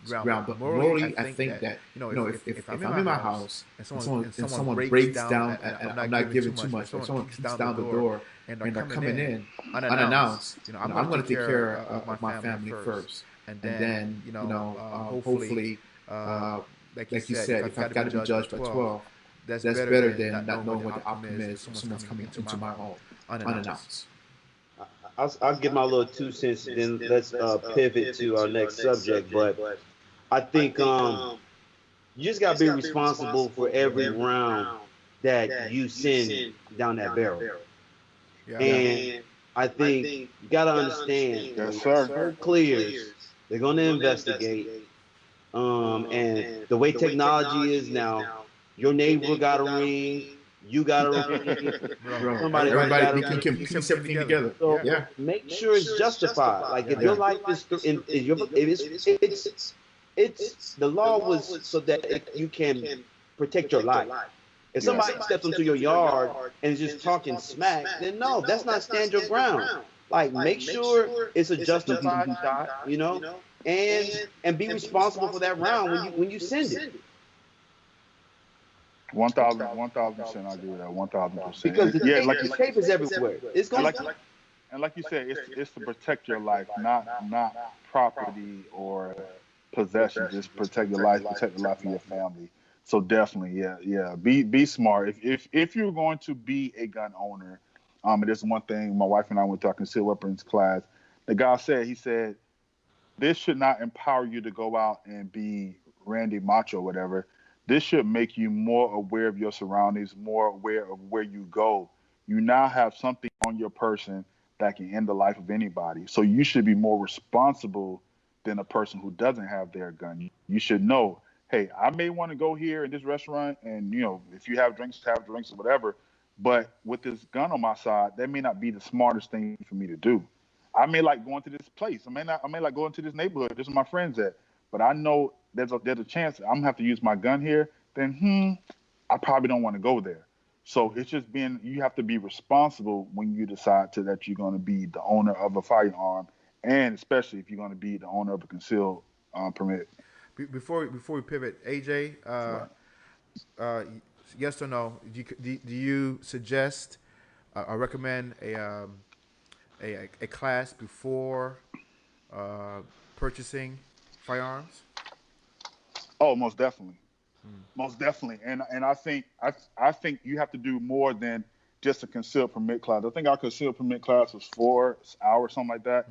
ground, but morally, I think that if I'm in my house and someone breaks down, and I'm not giving too much, if someone kicks down the door and they're coming in unannounced, I'm going to take care of my family first, and then hopefully, like you said, if I've got to be judged by 12, that's better than not knowing what the outcome is if someone's coming into my home unannounced. I'll give my little 2 cents, then let's pivot to our next subject. But I think you just gotta be responsible for every round that you send down that barrel. And I think you gotta understand when yes, sir. smoke clears, they're gonna investigate. And the way technology is now, your neighbor got a ring, you got a ring, Bro, somebody else everybody got a we can ring. piece everything together. So Yeah. make sure it's justified. Like if your life is, if it's the law was so that you can protect your life. If somebody steps into your yard and is just talking smack, then no, that's not stand your ground. Like make sure it's a justified shot, and be responsible for that round when you send it. 1,000% I agree with that. 1,000%. Because the Yeah, tape is everywhere. It's and gonna like you said, it's to protect your life, not property or possessions. It's protect your life, protect the life of your family. So definitely, yeah. Be smart. If you're going to be a gun owner, and there's one thing my wife and I went to our concealed weapons class. The guy said, he said, this should not empower you to go out and be Randy Macho or whatever. This should make you more aware of your surroundings, more aware of where you go. You now have something on your person that can end the life of anybody. So you should be more responsible than a person who doesn't have their gun. You should know, hey, I may want to go here in this restaurant, and if you have drinks or whatever. But with this gun on my side, that may not be the smartest thing for me to do. I may like going to this place. I may like going to this neighborhood. This is my friends at. But I know there's a chance I'm gonna have to use my gun here. Then I probably don't want to go there. So it's just you have to be responsible when you decide that you're going to be the owner of a firearm, and especially if you're going to be the owner of a concealed permit. Before we pivot, AJ, yes or no? Do you suggest or recommend a class before purchasing firearms? Oh, most definitely. Most definitely, and I think you have to do more than just a concealed permit class. I think our concealed permit class was 4 hours, something like that.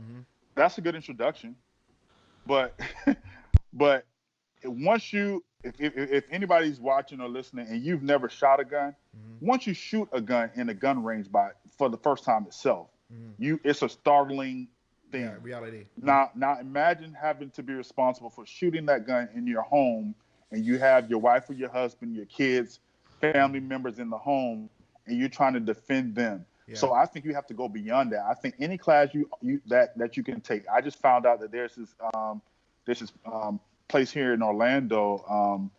That's a good introduction, but but once if anybody's watching or listening and you've never shot a gun, once you shoot a gun in a gun range for the first time itself, it's a startling thing. Yeah, reality. Now imagine having to be responsible for shooting that gun in your home, and you have your wife or your husband, your kids, family members in the home, and you're trying to defend them. Yeah. So I think you have to go beyond that. I think any class that you can take. I just found out that there's this place here in Orlando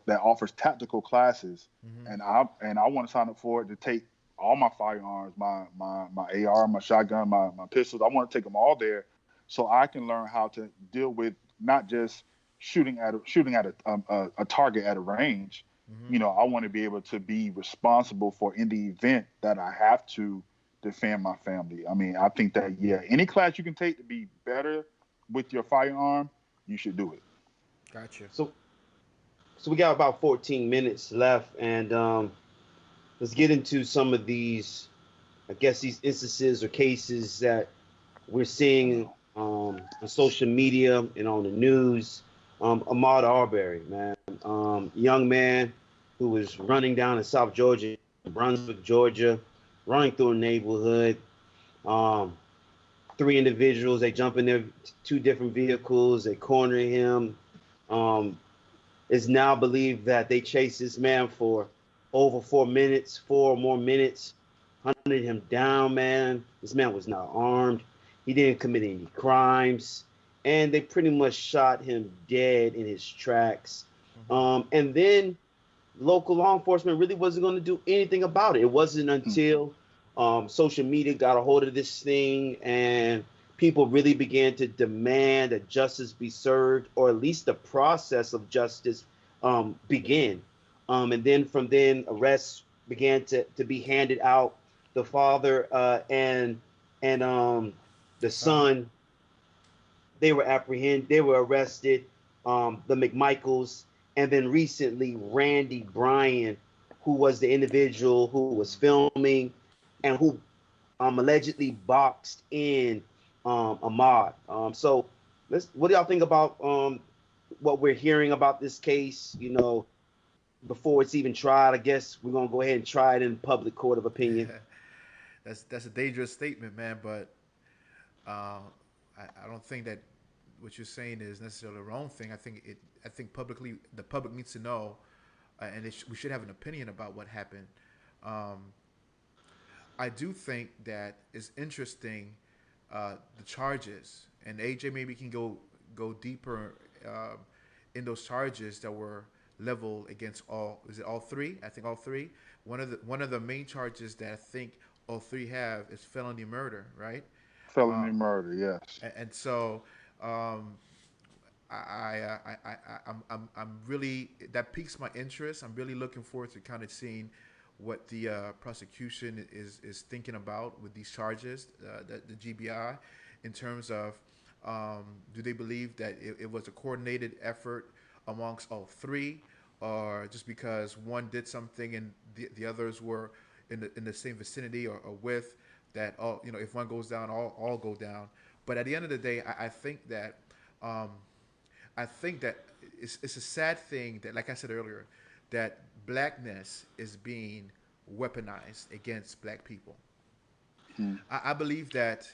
that offers tactical classes, and I want to sign up for it to take all my firearms, my AR, my shotgun, my pistols. I want to take them all there so I can learn how to deal with not just shooting at a target at a range. Mm-hmm. I want to be able to be responsible for in the event that I have to defend my family. I mean, I think that any class you can take to be better with your firearm, you should do it. Gotcha. So so we got about 14 minutes left, and let's get into some of these, I guess, these instances or cases that we're seeing on social media and on the news. Ahmaud Arbery, man, young man who was running down in South Georgia, Brunswick, Georgia, running through a neighborhood. Um, Three individuals, they jump in their two different vehicles, they corner him. Um, it's now believed that they chased this man for over 4 minutes, 4 more minutes, hunted him down, man. This man was not armed. He didn't commit any crimes. And they pretty much shot him dead in his tracks. Mm-hmm. And then local law enforcement really wasn't going to do anything about it. It wasn't until social media got a hold of this thing and people really began to demand that justice be served, or at least the process of justice begin. And then from then, arrests began to be handed out. The father and the son, they were apprehended, they were arrested. The McMichaels, and then recently Randy Bryan, who was the individual who was filming and who allegedly boxed in Ahmaud. So what do y'all think about what we're hearing about this case? Before it's even tried, I guess we're gonna go ahead and try it in public court of opinion. That's a dangerous statement, man. But I don't think that what you're saying is necessarily the wrong thing. I think publicly the public needs to know, and we should have an opinion about what happened. Um, I do think that it's interesting, the charges, and AJ maybe can go deeper in those charges that were leveled against all. Is it all three? I think all three. One of the main charges that I think all three have is felony murder, right? Felony Um, murder, yes. and so um, I'm really, that piques my interest. I'm really looking forward to kind of seeing what the prosecution is thinking about with these charges, the GBI, in terms of do they believe that it was a coordinated effort amongst all three, or just because one did something and the others were in the same vicinity or with that, all, if one goes down, all go down. But at the end of the day, um, I think that it's a sad thing that, like I said earlier, that blackness is being weaponized against black people. Hmm. I believe that,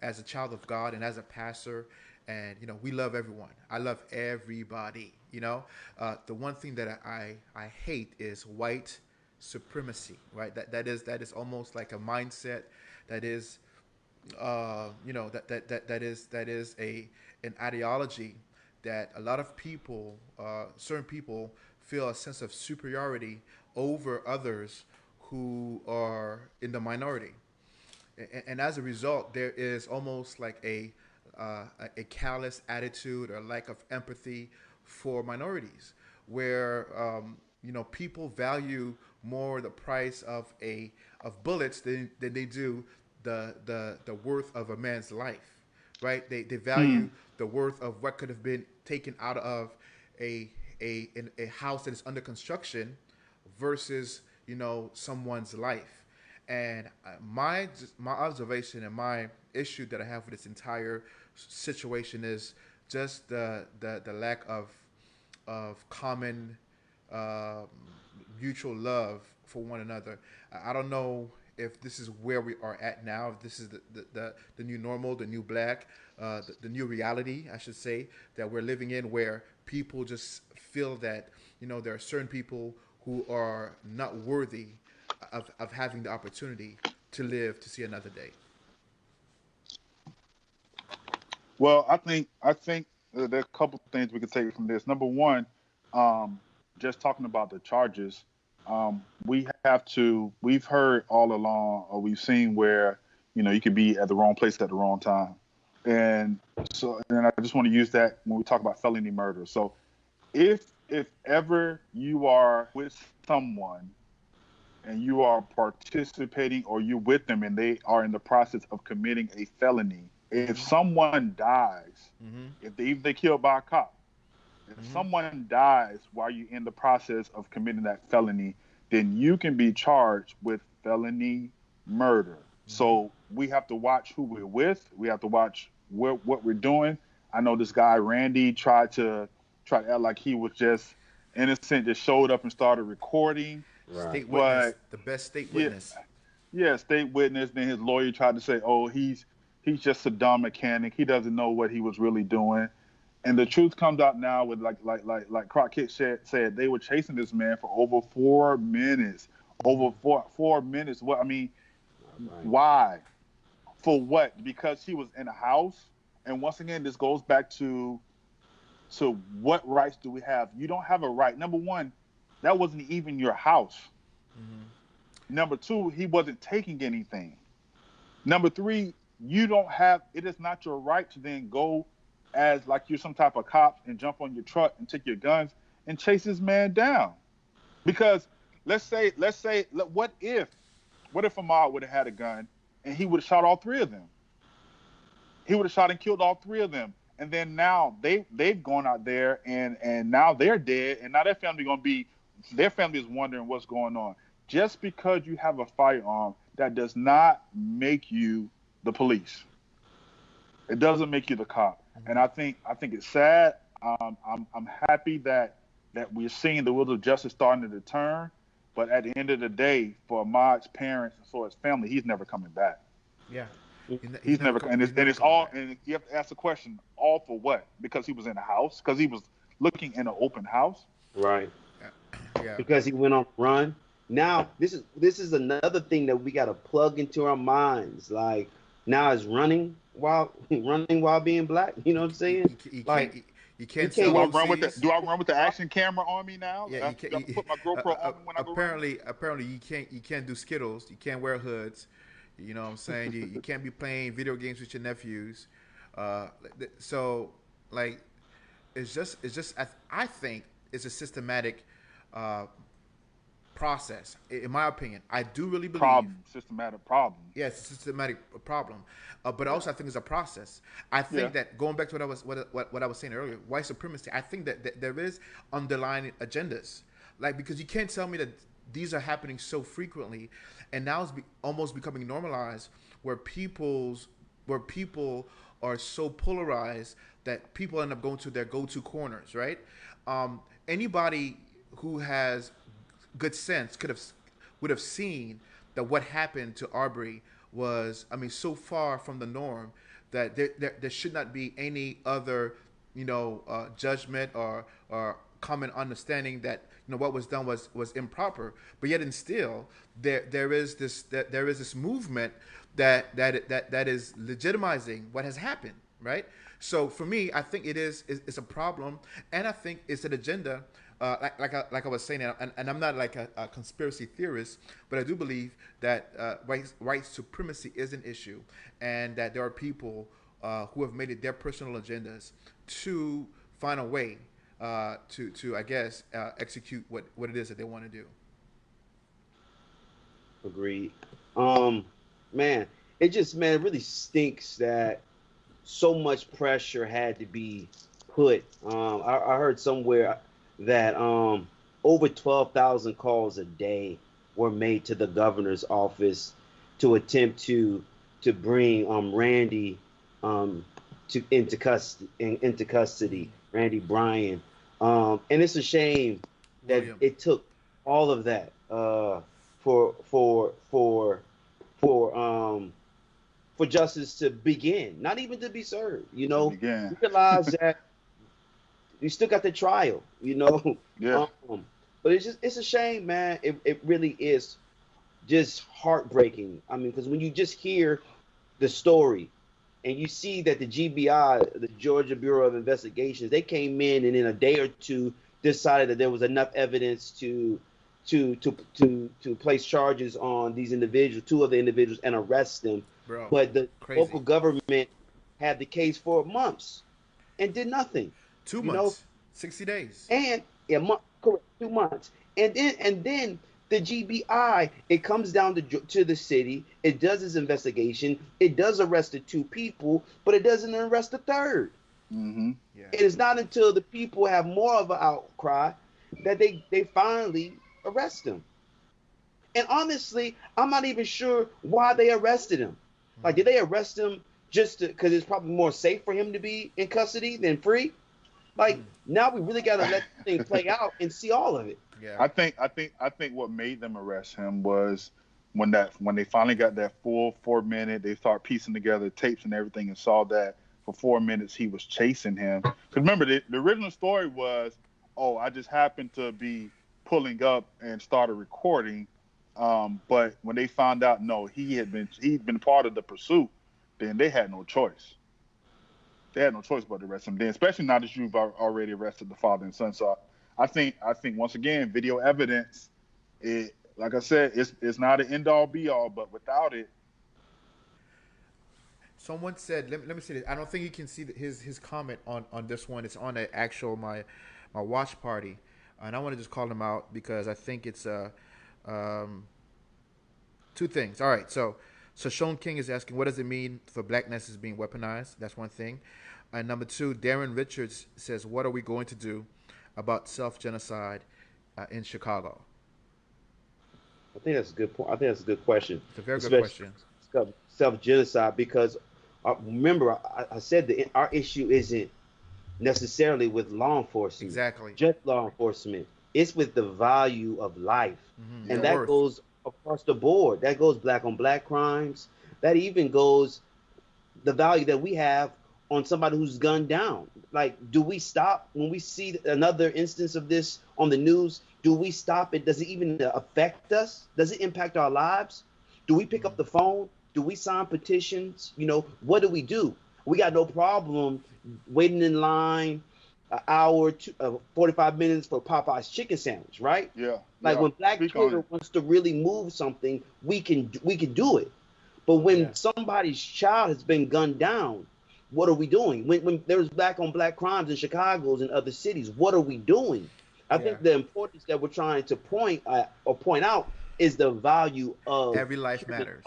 as a child of God and as a pastor, and we love everyone. I love everybody. The one thing that I hate is white supremacy. Right. That is almost like a mindset that is that is a an ideology that a lot of people, certain people, feel a sense of superiority over others who are in the minority, and as a result, there is almost like a callous attitude or lack of empathy for minorities, where people value more the price of bullets than they do the worth of a man's life, right? They Hmm. value the worth of what could have been taken out of a house that is under construction versus someone's life. And my observation and my issue that I have with this entire situation is just the lack of common uh, mutual love for one another. I don't know if this is where we are at now, if this is the new normal, the new black, the new reality, I should say, that we're living in, where people just feel that there are certain people who are not worthy of having the opportunity to live to see another day. Well, I think there are a couple things we could take from this. Number one, um, just talking about the charges, we've heard all along, or we've seen where you could be at the wrong place at the wrong time. And I just want to use that when we talk about felony murder. So if ever you are with someone and you are participating or you're with them and they are in the process of committing a felony, if someone dies, if they killed by a cop, if someone dies while you're in the process of committing that felony, then you can be charged with felony murder. So we have to watch who we're with. We have to watch what we're doing. I know this guy Randy tried to act like he was just innocent, just showed up and started recording. Right. State witness, the best state witness. Yeah, state witness. Then his lawyer tried to say, "Oh, he's just a dumb mechanic. He doesn't know what he was really doing." And the truth comes out now with like Croc Kid said, they were chasing this man for over 4 minutes. Over 4 minutes. What I mean, why? For what? Because he was in a house. And once again, this goes back to what rights do we have? You don't have a right. Number one, that wasn't even your house. Number two, he wasn't taking anything. Number three, it is not your right to then go as like you're some type of cop and jump on your truck and take your guns and chase this man down. Because let's say, what if Ahmaud would have had a gun and he would have shot all three of them? He would have shot and killed all three of them. And then now they've gone out there and now they're dead. And now their family is wondering what's going on. Just because you have a firearm, that does not make you the police. It doesn't make you the cop. And I think it's sad. I'm happy that we're seeing the wheels of justice starting to turn. But at the end of the day, for Ahmaud's parents and for his family, he's never coming back. Yeah. He's never and it's all, and you have to ask the question, all for what? Because he was in a house? Because he was looking in an open house? Right. Yeah. Because he went on a run. Now, this is another thing that we got to plug into our minds. Like, now is running while being black. You know what I'm saying? You can't do I run with the action camera on me now? Yeah, you can't put my GoPro on me when I go run? Apparently you can't do Skittles. You can't wear hoods. You know what I'm saying? You can't be playing video games with your nephews. So like, it's just I think it's a systematic process. In my opinion, I do really believe systematic problem. Yeah, it's a systematic problem, but also I think it's a process. I think that going back to what I was saying earlier, white supremacy. I think that there is underlying agendas, like, because you can't tell me that these are happening so frequently, and now it's almost becoming normalized, where people are so polarized that people end up going to their go-to corners, right? Anybody who has good sense would have seen that what happened to Arbery was, I mean, so far from the norm that there should not be any other, judgment or common understanding that what was done was improper. But yet, and still, there is this movement that is legitimizing what has happened, right? So for me, I think it's a problem, and I think it's an agenda. Like I was saying, and I'm not like a conspiracy theorist, but I do believe that white supremacy is an issue, and that there are people who have made it their personal agendas to find a way to I guess execute what it is that they want to do. Agreed. Man, it really stinks that so much pressure had to be put. I heard somewhere that over 12,000 calls a day were made to the governor's office to attempt to bring Randy into custody, Randy Bryan. And it's a shame that it took all of that for justice to begin, not even to be served. Realize that you still got the trial, Yeah. But it's a shame, man. It really is just heartbreaking. I mean, because when you just hear the story and you see that the GBI, the Georgia Bureau of Investigations, they came in and in a day or two decided that there was enough evidence to place charges on these individuals, two of the individuals, and arrest them. Bro, but the crazy. local government had the case for months and did nothing. 2 months, 60 days. And a month, correct, 2 months, and then the GBI, it comes down to the city. It does its investigation. It does arrest the 2 people, but it doesn't arrest the third. Mm-hmm. Yeah. It is not until the people have more of an outcry that they finally arrest him. And honestly, I'm not even sure why they arrested him. Like, did they arrest him just because it's probably more safe for him to be in custody than free? Like, now we really got to let the thing play out and see all of it. Yeah. I think what made them arrest him was when they finally got that full 4 minute, they start piecing together tapes and everything and saw that for 4 minutes he was chasing him. Because remember, the original story was, oh, I just happened to be pulling up and started recording. But when they found out, no, he'd been part of the pursuit, then they had no choice. They had no choice but to arrest him. Then, especially now that you've already arrested the father and son. So I think once again, video evidence, like I said, it's not an end all be all, but without it. Someone said, let me say this. I don't think you can see his comment on this one. It's on the actual my watch party, and I want to just call him out because I think it's 2 things. All right, so Sean King is asking, what does it mean for blackness is being weaponized? That's one thing. And number 2, Darren Richards says, what are we going to do about self-genocide in Chicago? I think that's a good point. I think that's a good question. It's a very good question. Self-genocide, because remember, I said that our issue isn't necessarily with law enforcement. Exactly. Just law enforcement. It's with the value of life. Mm-hmm. And that goes across the board. That goes black on black crimes. That even goes the value that we have on somebody who's gunned down. Like, do we stop when we see another instance of this on the news? Do we stop it? Does it even affect us? Does it impact our lives? Do we pick up the phone? Do we sign petitions? What do we do? We got no problem waiting in line an hour, 45 minutes for Popeye's chicken sandwich, right? Yeah. Like, when Black Twitter wants to really move something, we can do it. But when somebody's child has been gunned down, what are we doing? When there's black on black crimes in Chicago and other cities, what are we doing? I think the importance that we're trying to point out is the value of every life matters.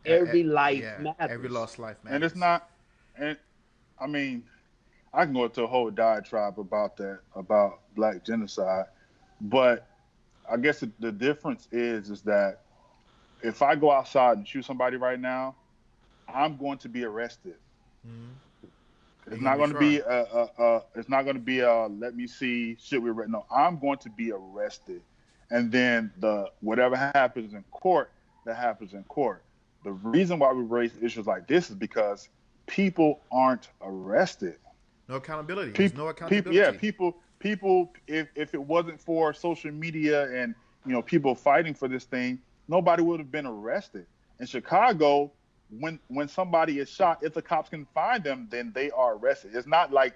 Every life matters. Every lost life matters. And it's not, and I mean, I can go into a whole diatribe about that, about black genocide, but I guess the difference is that if I go outside and shoot somebody right now, I'm going to be arrested. Mm-hmm. It's not going to be it's not going to be let me see, should we arrest? No, I'm going to be arrested, and then whatever happens in court, that happens in court. The reason why we raise issues like this is because people aren't arrested. No accountability. There's no accountability. People. If it wasn't for social media and people fighting for this thing, nobody would have been arrested. In Chicago, when somebody is shot, if the cops can find them, then they are arrested. It's not like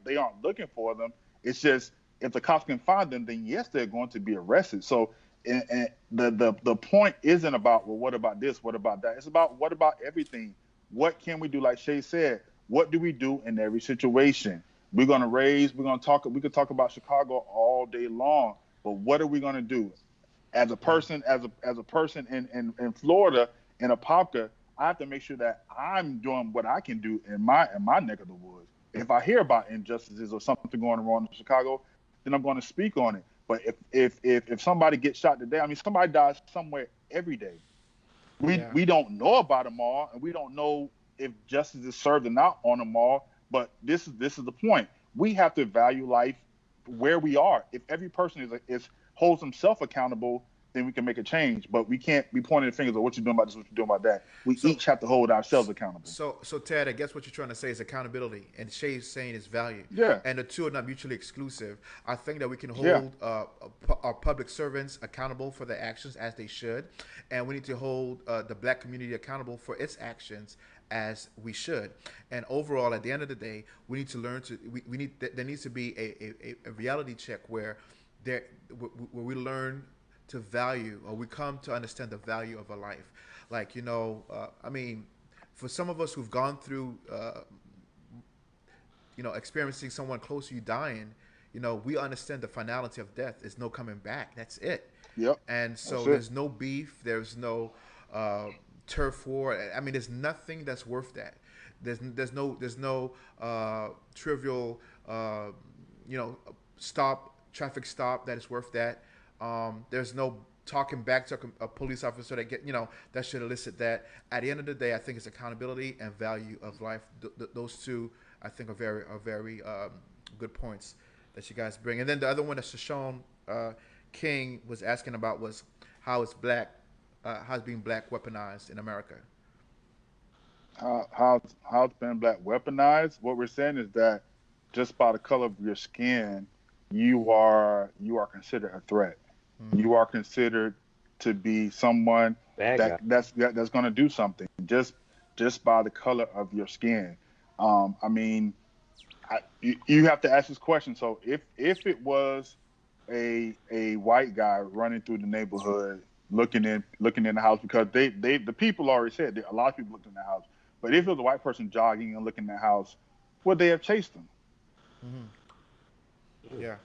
they aren't looking for them. It's just if the cops can find them, then yes, they're going to be arrested. So, and the point isn't about, well, what about this? What about that? It's about what about everything? What can we do? Like Shay said, what do we do in every situation? We're going to talk. We could talk about Chicago all day long, but what are we going to do? As a person, as a person in Florida, in Apopka, I have to make sure that I'm doing what I can do in my neck of the woods. If I hear about injustices or something going wrong in Chicago, then I'm going to speak on it. But if somebody gets shot today, I mean, somebody dies somewhere every day. We don't know about them all, and we don't know if justice is served or not on them all. But this is the point. We have to value life where we are. If every person holds himself accountable, then we can make a change. But we can't be pointing the fingers of what you're doing about this, what you're doing about that. We each have to hold ourselves accountable. So Ted, I guess what you're trying to say is accountability, and Shay's saying is value. Yeah. And the two are not mutually exclusive. I think that we can hold our public servants accountable for their actions as they should, and we need to hold the black community accountable for its actions as we should. And overall, at the end of the day, we need to learn to. There needs to be a reality check where we learn to value, or we come to understand the value of a life. Like, I mean, for some of us who've gone through, experiencing someone close to you dying, we understand the finality of death is no coming back. That's it. Yep. And That's so it. there's no beef. There's no turf war. I mean, there's nothing that's worth that. There's no trivial traffic stop that is worth that. There's no talking back to a police officer that should elicit that. At the end of the day, I think it's accountability and value of life. Those two, I think, are very good points that you guys bring. And then the other one that Shoshone King was asking about was how is being black weaponized in America. How's being black weaponized? What we're saying is that just by the color of your skin, you are considered a threat. You are considered to be someone that's going to do something just by the color of your skin. I mean, you have to ask this question. So if it was a white guy running through the neighborhood looking in the house, because the people already said that a lot of people looked in the house, but if it was a white person jogging and looking in the house, would they have chased him? Yeah.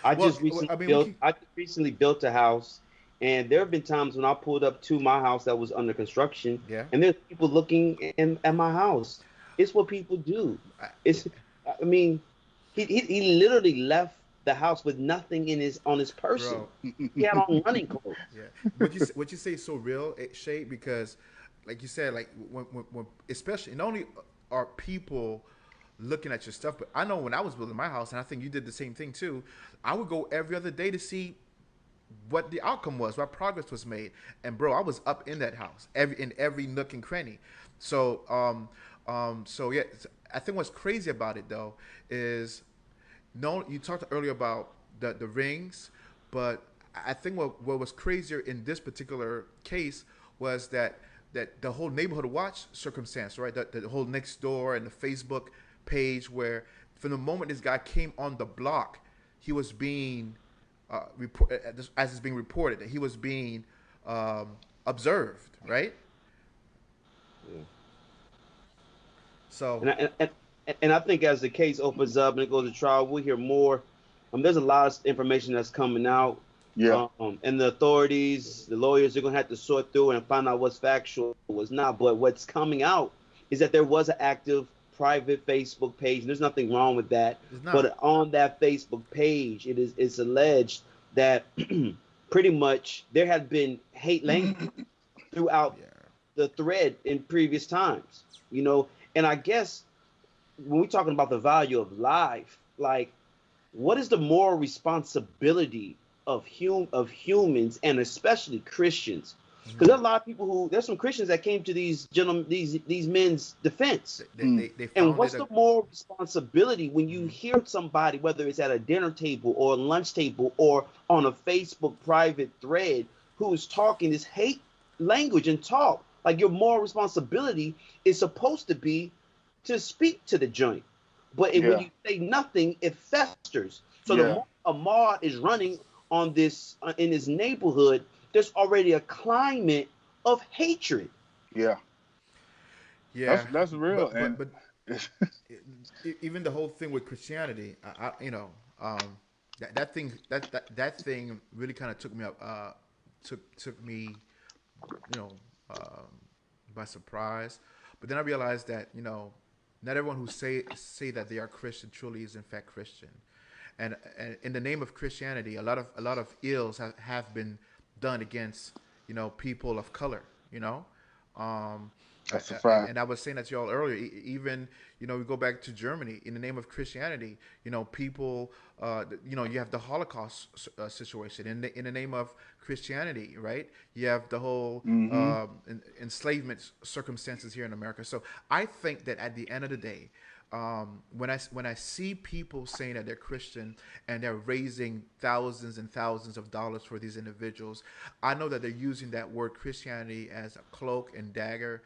I just recently built a house, and there have been times when I pulled up to my house that was under construction, and there's people looking at my house. It's what people do. I mean, he literally left the house with nothing on his person. Bro. He had on running clothes. Yeah, what you say is so real, Shay, because like you said, like when especially not only are people looking at your stuff, but I know when I was building my house, and I think you did the same thing too, I would go every other day to see what the outcome was, what progress was made. And bro, I was up in that house, in every nook and cranny. So yeah, I think what's crazy about it though is, no, you talked earlier about the rings, but I think what was crazier in this particular case was that the whole neighborhood watch circumstance, right? The whole next door and the Facebook page, where from the moment this guy came on the block, he was being as it's being reported, that he was being observed, right? Yeah. So and I think as the case opens up and it goes to trial, we'll hear more. There's a lot of information that's coming out. Yeah. And the authorities, the lawyers, are going to have to sort through and find out what's factual, what's not. But what's coming out is that there was an active private Facebook page. And there's nothing wrong with that. But on that Facebook page, it's alleged that pretty much there had been hate language throughout the thread in previous times. And I guess when we're talking about the value of life, like, what is the moral responsibility of humans, and especially Christians? Because there's a lot of people there's some Christians that came to these men's defense. And what's the moral responsibility when you hear somebody, whether it's at a dinner table or a lunch table or on a Facebook private thread, who is talking this hate language and talk? Like, your moral responsibility is supposed to be to speak to the joint. But when you say nothing, it festers. So the more Ahmad is running on this in his neighborhood, there's already a climate of hatred. Yeah. That's real. But even the whole thing with Christianity, that thing really kind of took me up, took me, by surprise. But then I realized that not everyone who say that they are Christian truly is in fact Christian, and in the name of Christianity, a lot of ills have been done against people of color. That's a fact. And I was saying that to y'all earlier. Even we go back to Germany, in the name of Christianity. People, you have the Holocaust situation in the name of Christianity, right? You have the whole enslavement circumstances here in America. So I think that at the end of the day, when I see people saying that they're Christian and they're raising thousands and thousands of dollars for these individuals, I know that they're using that word Christianity as a cloak and dagger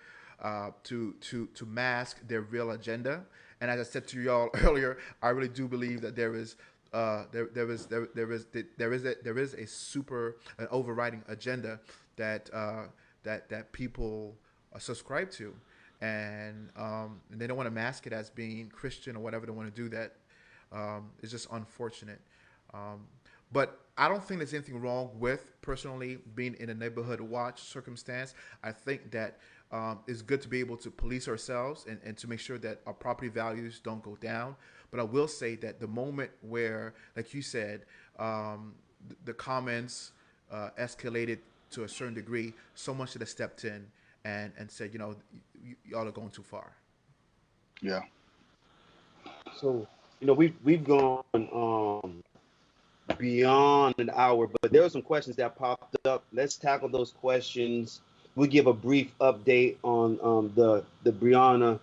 to mask their real agenda. And as I said to y'all earlier, I really do believe that there is an overriding agenda that people subscribe to. and they don't want to mask it as being Christian or whatever they want to do. That is just unfortunate. But I don't think there's anything wrong with personally being in a neighborhood watch circumstance. I think that it's good to be able to police ourselves and to make sure that our property values don't go down. But I will say that the moment where, like you said, the comments escalated to a certain degree, someone should have stepped in and said, y'all are going too far. Yeah. So, we've gone beyond an hour, but there were some questions that popped up. Let's tackle those questions. We'll give a brief update on the Breonna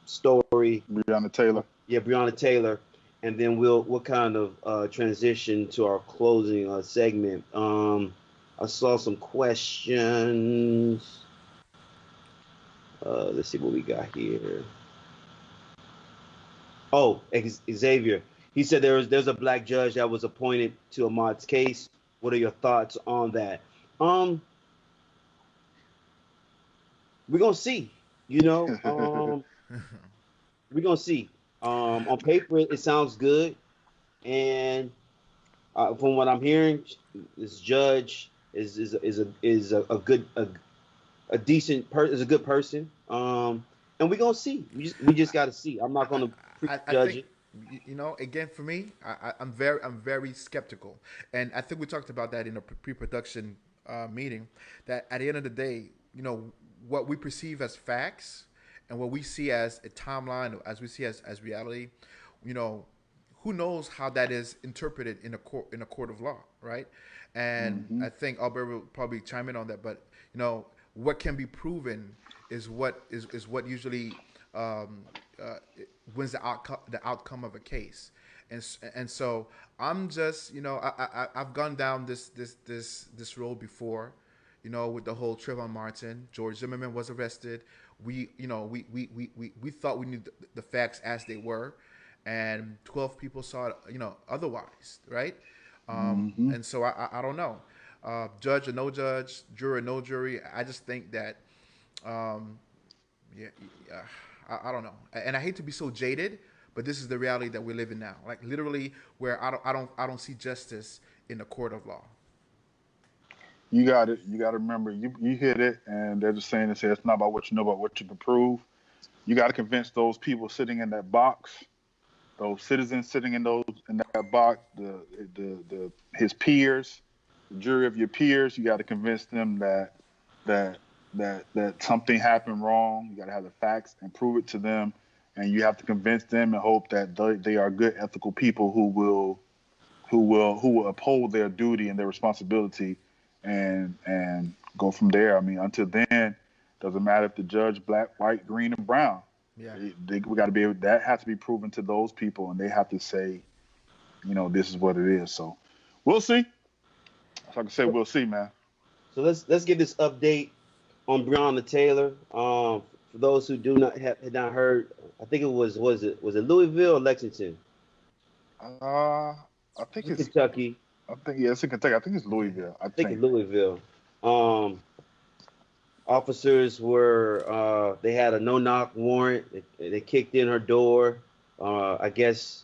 story. Breonna Taylor. Yeah, Breonna Taylor, and then we'll kind of transition to our closing segment. I saw some questions. Let's see what we got here. Oh, Xavier. He said there's a black judge that was appointed to Ahmaud's case. What are your thoughts on that? We're gonna see. We're gonna see. On paper, it sounds good, and from what I'm hearing, this judge is a good a decent person, is a good person. And we're gonna see. We just got to see. I'm not gonna prejudge it. Again, for me, I'm very skeptical, and I think we talked about that in a pre-production meeting. That at the end of the day, what we perceive as facts and what we see as a timeline, as we see as reality, who knows how that is interpreted in a court of law, right? And I think Albert will probably chime in on that, but what can be proven is what usually wins the outcome of a case, and so I'm just I've gone down this road before, with the whole Trayvon Martin. George Zimmerman was arrested. We thought we knew the facts as they were, and 12 people saw it otherwise, right? And so I don't know, judge or no judge, jury or no jury. I just think that I don't know, and I hate to be so jaded, but this is the reality that we live in now. Like literally, where I don't see justice in the court of law. You got it. You got to remember, you hit it, and they're just saying it's not about what you know, about what you can prove. You got to convince those people sitting in that box, those citizens sitting in that box, his peers, the jury of your peers. You got to convince them that something happened wrong. You got to have the facts and prove it to them, and you have to convince them and hope that they are good, ethical people who will uphold their duty and their responsibility, and go from there. I mean, until then, doesn't matter if the judge black, white, green, and brown. Yeah, we got to be able. That has to be proven to those people, and they have to say, this is what it is. So we'll see. Like I said, we'll see, man. So let's get this update on Breonna Taylor. For those who had not heard, I think it was it Louisville or Lexington? I think it's Kentucky. I think it's in Kentucky. I think it's Louisville. I think it's Louisville. Officers were they had a no-knock warrant. They kicked in her door. I guess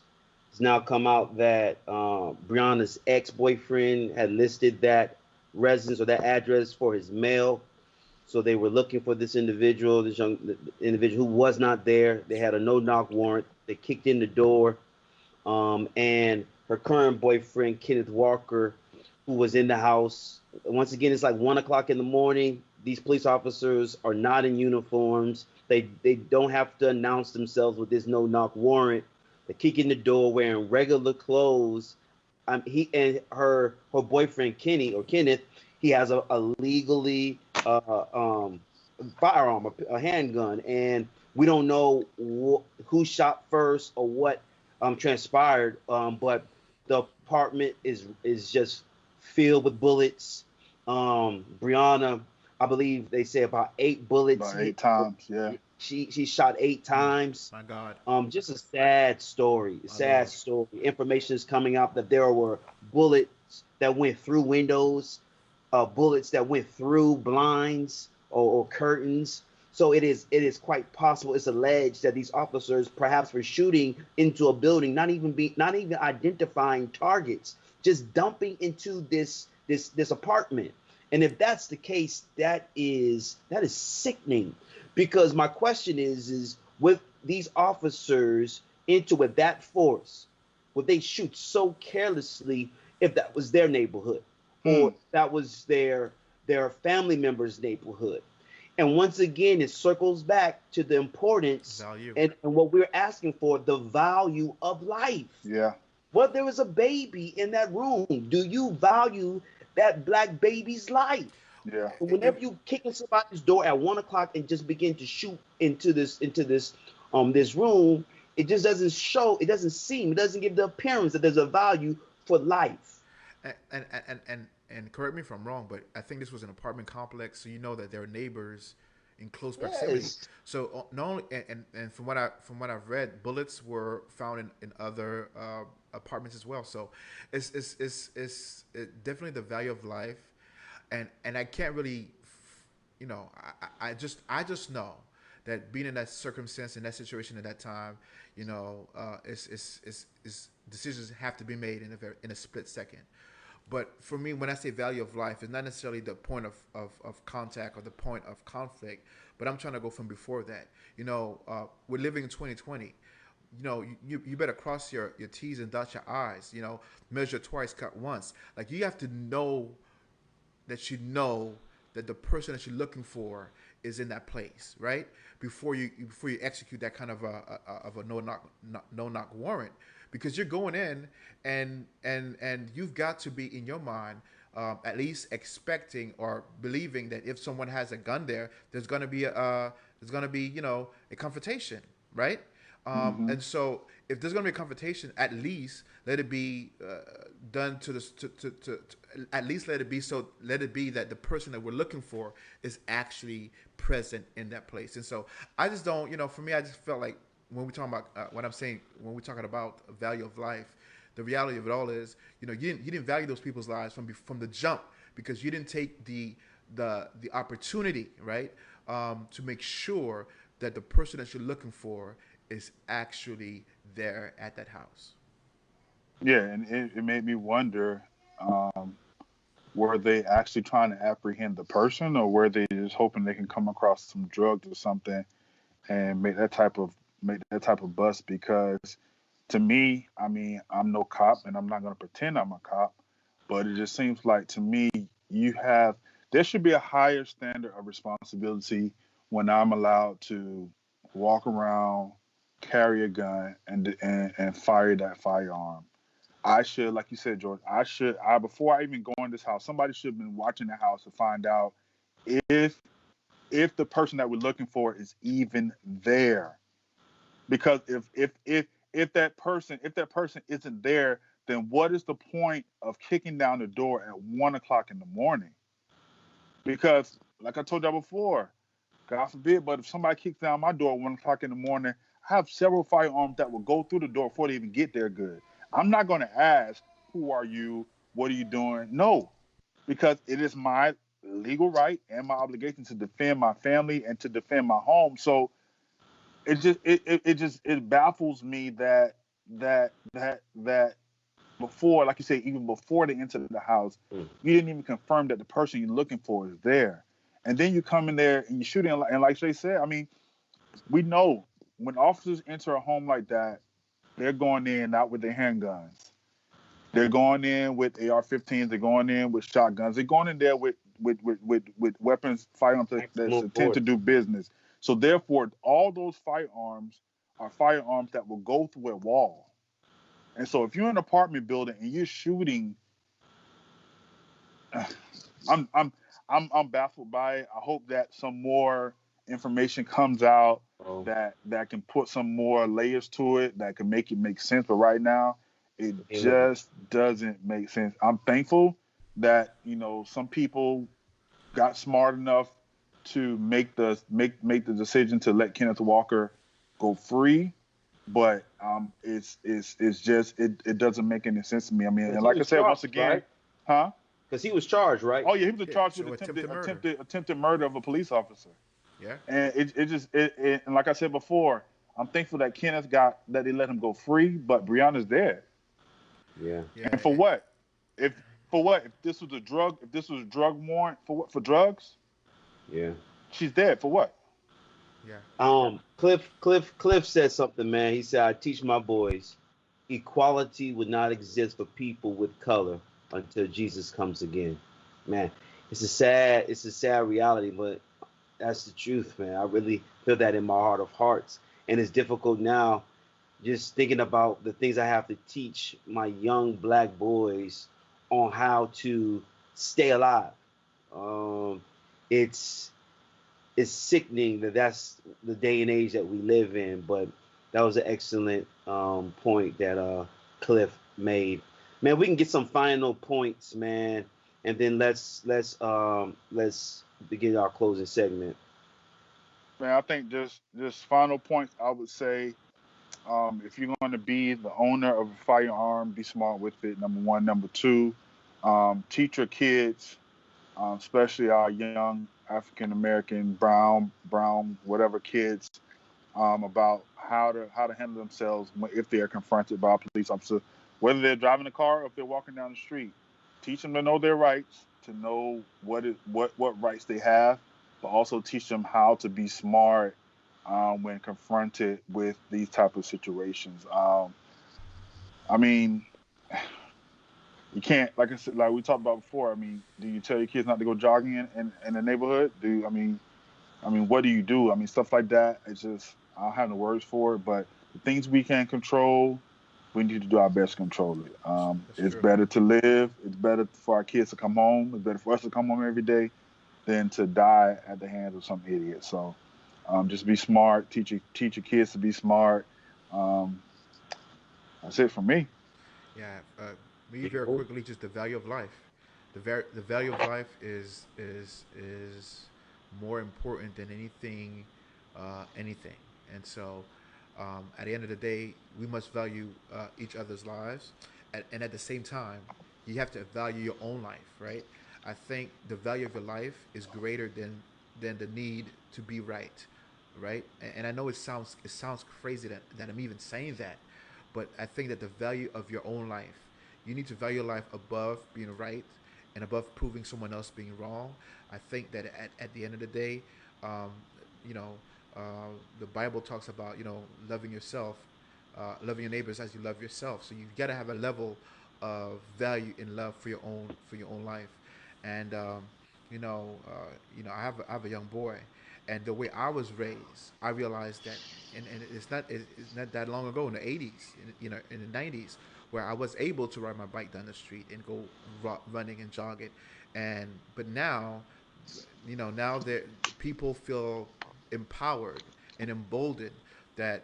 it's now come out that Breonna's ex-boyfriend had listed that residence or that address for his mail. So they were looking for this individual, this young individual who was not there. They had a no-knock warrant. They kicked in the door, and her current boyfriend, Kenneth Walker, who was in the house. Once again, it's like 1 o'clock in the morning. These police officers are not in uniforms. They don't have to announce themselves with this no-knock warrant. They kick in the door wearing regular clothes. He and her boyfriend, Kenneth, he has a legally firearm, a handgun, and we don't know who shot first or what transpired. But the apartment is just filled with bullets. Breonna, I believe they say about 8 bullets. About 8 times, yeah. She shot 8 times. My God. Just a sad story. Story. Information is coming out that there were bullets that went through windows, bullets that went through blinds or curtains. So it is quite possible. It's alleged that these officers perhaps were shooting into a building, not even identifying targets, just dumping into this apartment. And if that's the case, that is sickening. Because my question is with these officers into with that force, would they shoot so carelessly if that was their neighborhood or that was their family member's neighborhood? And once again, it circles back to the importance Value. and what we're asking for, the value of life. Yeah. What there was a baby in that room, do you value that black baby's life? Yeah. Whenever you kick in somebody's door at 1 o'clock and just begin to shoot into this room, it just doesn't show, it doesn't give the appearance that there's a value for life. And correct me if I'm wrong, but I think this was an apartment complex, so you know that there are neighbors in close proximity. Yes. So not only and from what I've read, bullets were found in other apartments as well. So it's definitely the value of life, and I can't really, I just know that being in that circumstance, in that situation at that time, is decisions have to be made in a split second. But for me, when I say value of life, it's not necessarily the point of contact or the point of conflict, but I'm trying to go from before that. We're living in 2020. You better cross your T's and dot your I's. Measure twice, cut once. Like, you have to know that the person that you're looking for is in that place, right? Before you execute that kind of a no knock warrant, because you're going in and you've got to be in your mind at least expecting or believing that if someone has a gun there, there's gonna be a confrontation, right? And so if there's going to be a confrontation, at least let it be done at least let it be that the person that we're looking for is actually present in that place. And so I just don't, for me, I just felt like when we're talking about what I'm saying, when we're talking about value of life, the reality of it all is, you didn't value those people's lives from the jump, because you didn't take the opportunity, right, to make sure that the person that you're looking for is actually there at that house. Yeah, and it made me wonder, were they actually trying to apprehend the person, or were they just hoping they can come across some drugs or something and make that type of bust? Because to me, I mean, I'm no cop, and I'm not going to pretend I'm a cop, but it just seems like to me there should be a higher standard of responsibility when I'm allowed to walk around, carry a gun, and fire that firearm. I should, like you said, George, before I even go in this house, somebody should have been watching the house to find out if the person that we're looking for is even there. Because if that person isn't there, then what is the point of kicking down the door at 1 o'clock in the morning? Because, like I told y'all before, God forbid, but if somebody kicks down my door at 1 o'clock in the morning, I have several firearms that will go through the door before they even get there good. I'm not going to ask, who are you? What are you doing? No, because it is my legal right and my obligation to defend my family and to defend my home. So it baffles me that before, like you say, even before they enter the house, you didn't even confirm that the person you're looking for is there. And then you come in there and you're shooting, and like Shay said, I mean, we know when officers enter a home like that, they're going in not with their handguns. They're going in with AR-15s. They're going in with shotguns. They're going in there with weapons, firearms that intend to do business. So therefore, all those firearms are firearms that will go through a wall. And so if you're in an apartment building and you're shooting, I'm baffled by it. I hope that some more information comes out that can put some more layers to it, that can make it make sense. But right now, it just doesn't make sense. I'm thankful that some people got smart enough to make the decision to let Kenneth Walker go free. But it's just it doesn't make any sense to me. I mean, and like I said, once again, right? Huh? Because he was charged, right? Oh yeah, he was charged with So attempted murder of a police officer. Yeah. And and like I said before, I'm thankful that Kenneth got that they let him go free, but Brianna's dead. Yeah. Yeah. And for what? If for what? If this was a drug, if this was a drug warrant for what? For drugs? Yeah. She's dead for what? Yeah. Cliff said something, man. He said, "I teach my boys equality would not exist for people with color until Jesus comes again." Man, it's a sad reality, but that's the truth, man. I really feel that in my heart of hearts, and it's difficult now. Just thinking about the things I have to teach my young black boys on how to stay alive. Um, it's it's sickening that that's the day and age that we live in. But that was an excellent point that Cliff made. Man, we can get some final points, man, and then let's begin our closing segment. Man, I think just final points. I would say, if you're going to be the owner of a firearm, be smart with it. Number one, number two, teach your kids, especially our young African American, brown, whatever kids, about how to handle themselves if they are confronted by a police officer, whether they're driving a car or if they're walking down the street. Teach them to know their rights, to know what rights they have, but also teach them how to be smart when confronted with these type of situations. I mean, you can't, like I said, like we talked about before. I mean, do you tell your kids not to go jogging in the neighborhood? I mean, what do you do? I mean, stuff like that. It's just I don't have no words for it. But the things we can control, we need to do our best to control it. That's It's true. better to live. It's better for our kids to come home. It's better for us to come home every day than to die at the hands of some idiot. So, just be smart. Teach your kids to be smart. Um, that's it for me. Yeah. Me very quickly, just the value of life. The value of life is more important than anything. And so, at the end of the day, we must value each other's lives, and at the same time, you have to value your own life, right? I think the value of your life is greater than the need to be right, right? And I know it sounds crazy that I'm even saying that, but I think that the value of your own life, you need to value your life above being right and above proving someone else being wrong. I think that at the end of the day, um, you know, the Bible talks about loving yourself, loving your neighbors as you love yourself. So you got to have a level of value and love for your own life. And I have a young boy, and the way I was raised, I realized that, and it's not that long ago in the '80s, in the '90s, where I was able to ride my bike down the street and go running and jogging, but now that people feel empowered and emboldened that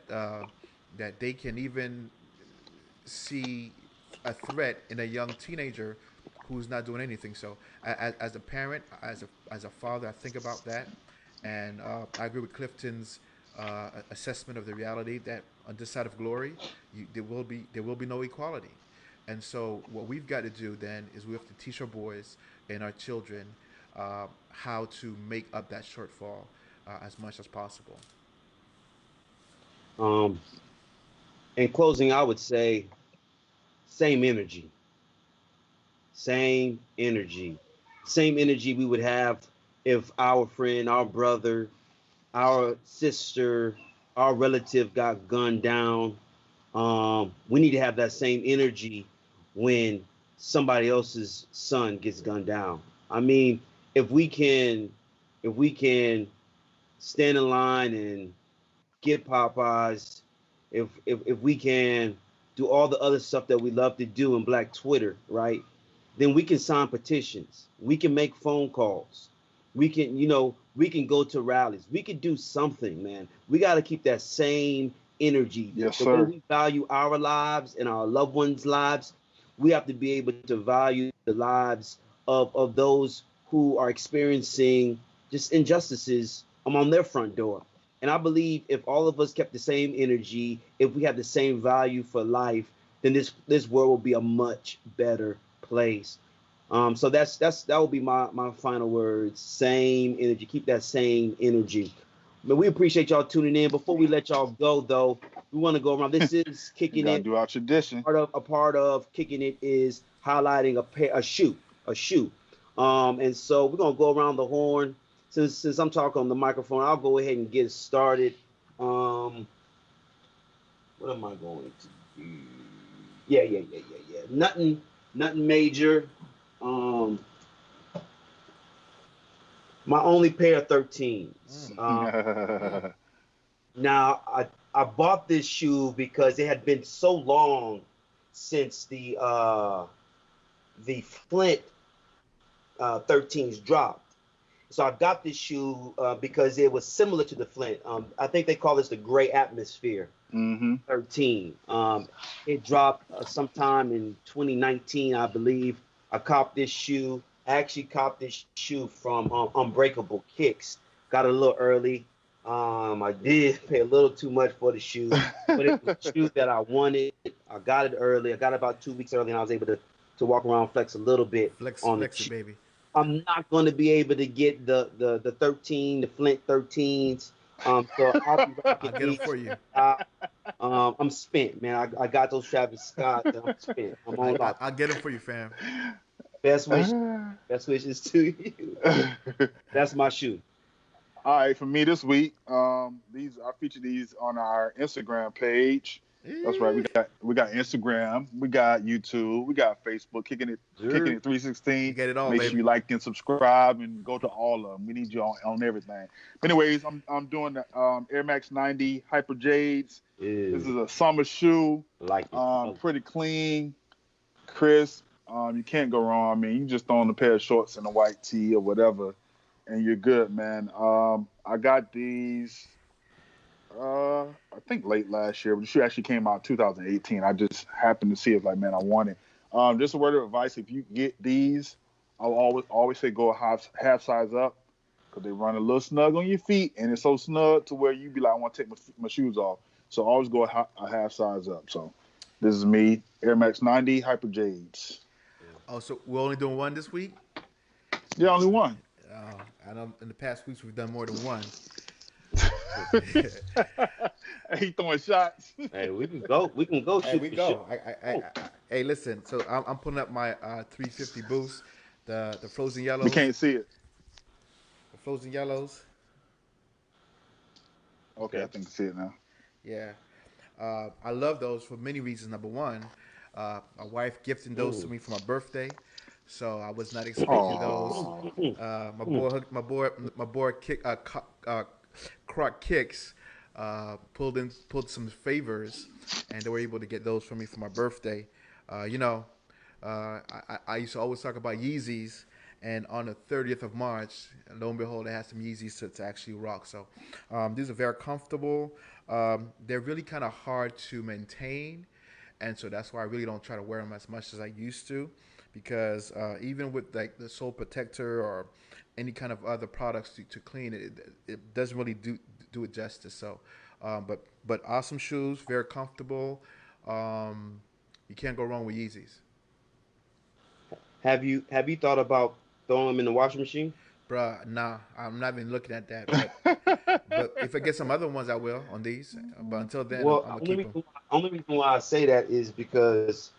they can even see a threat in a young teenager who's not doing anything. So, as a parent, as a father, I think about that, and I agree with Clifton's assessment of the reality that on this side of glory, there will be no equality, and so what we've got to do then is we have to teach our boys and our children how to make up that shortfall as much as possible. Um, in closing, I would say same energy, same energy, same energy we would have if our friend, our brother, our sister, our relative got gunned down. We need to have that same energy when somebody else's son gets gunned down. I mean, if we can, if we can stand in line and get Popeyes, if we can do all the other stuff that we love to do in Black Twitter, right? Then we can sign petitions. We can make phone calls. We can go to rallies. We can do something, man. We got to keep that same energy. The, Yes, the way sir. we value our lives and our loved ones' lives, we have to be able to value the lives of those who are experiencing just injustices on their front door. And I believe if all of us kept the same energy, if we had the same value for life, then this world will be a much better place. So that will be my final words. Same energy. Keep that same energy. But we appreciate y'all tuning in. Before we let y'all go, though, we want to go around. This is We Kicking gotta It. do our tradition. A part of Kicking It is highlighting a shoe. And so we're gonna go around the horn. Since I'm talking on the microphone, I'll go ahead and get started. What am I going to do? Yeah. Nothing major. My only pair of 13s. Now I bought this shoe because it had been so long since the Flint 13s dropped. So I got this shoe because it was similar to the Flint. I think they call this the Gray Atmosphere 13. It dropped sometime in 2019, I believe. I copped this shoe. I actually copped this shoe from Unbreakable Kicks. Got it a little early. I did pay a little too much for the shoe, but it was a shoe that I wanted. I got it early. I got it about 2 weeks early, and I was able to walk around, flex a little bit on the shoe. Baby. I'm not going to be able to get the 13, the Flint 13s. So I'll be I'll get them for you. I'm spent, man. I got those Travis Scott. I'm spent. I'm on lock. I'll get them for you, fam. Best wishes to you. That's my shoe. All right, for me this week, I feature these on our Instagram page. That's right. We got Instagram, we got YouTube, we got Facebook. Kickinit316. Get it all, Make baby. sure you like and subscribe and go to all of them. We need you on everything. But anyways, I'm doing the Air Max 90 Hyper Jades. Ew. This is a summer shoe. Like it. Pretty clean, crisp. You can't go wrong. I mean, you just throw on a pair of shorts and a white tee or whatever, and you're good, man. I got these, I think late last year, but the shoe actually came out 2018. I just happened to see it, like, man, I want it. Just a word of advice: if you get these, I'll always say go a half size up, because they run a little snug on your feet, and it's so snug to where you be like, I want to take my shoes off. So always go a half size up. So this is me, Air Max 90 Hyper Jades. Oh, so we're only doing one this week? Yeah, only one. I know in the past weeks we've done more than one. He throwing shots. Hey, we can go. Hey, we go. Hey, listen. So I'm putting up my 350 boost, the frozen yellows. We can't see it. The frozen yellows. Okay, I think I see it now. Yeah, I love those for many reasons. Number one, my wife gifted those to me for my birthday, so I was not expecting those. My boy Croc Kicks pulled some favors, and they were able to get those for me for my birthday. I used to always talk about Yeezys, and on the 30th of March, lo and behold, I had some Yeezys to actually rock. So these are very comfortable. They're really kind of hard to maintain, and so that's why I really don't try to wear them as much as I used to, because even with like the sole protector or any kind of other products to clean it doesn't really do it justice. So, but awesome shoes, very comfortable. You can't go wrong with Yeezys. Have you thought about throwing them in the washing machine? Bruh, nah, I'm not even looking at that. But if I get some other ones, I will on these. But until then, Well, I'm gonna keep them. only reason why I say that is because,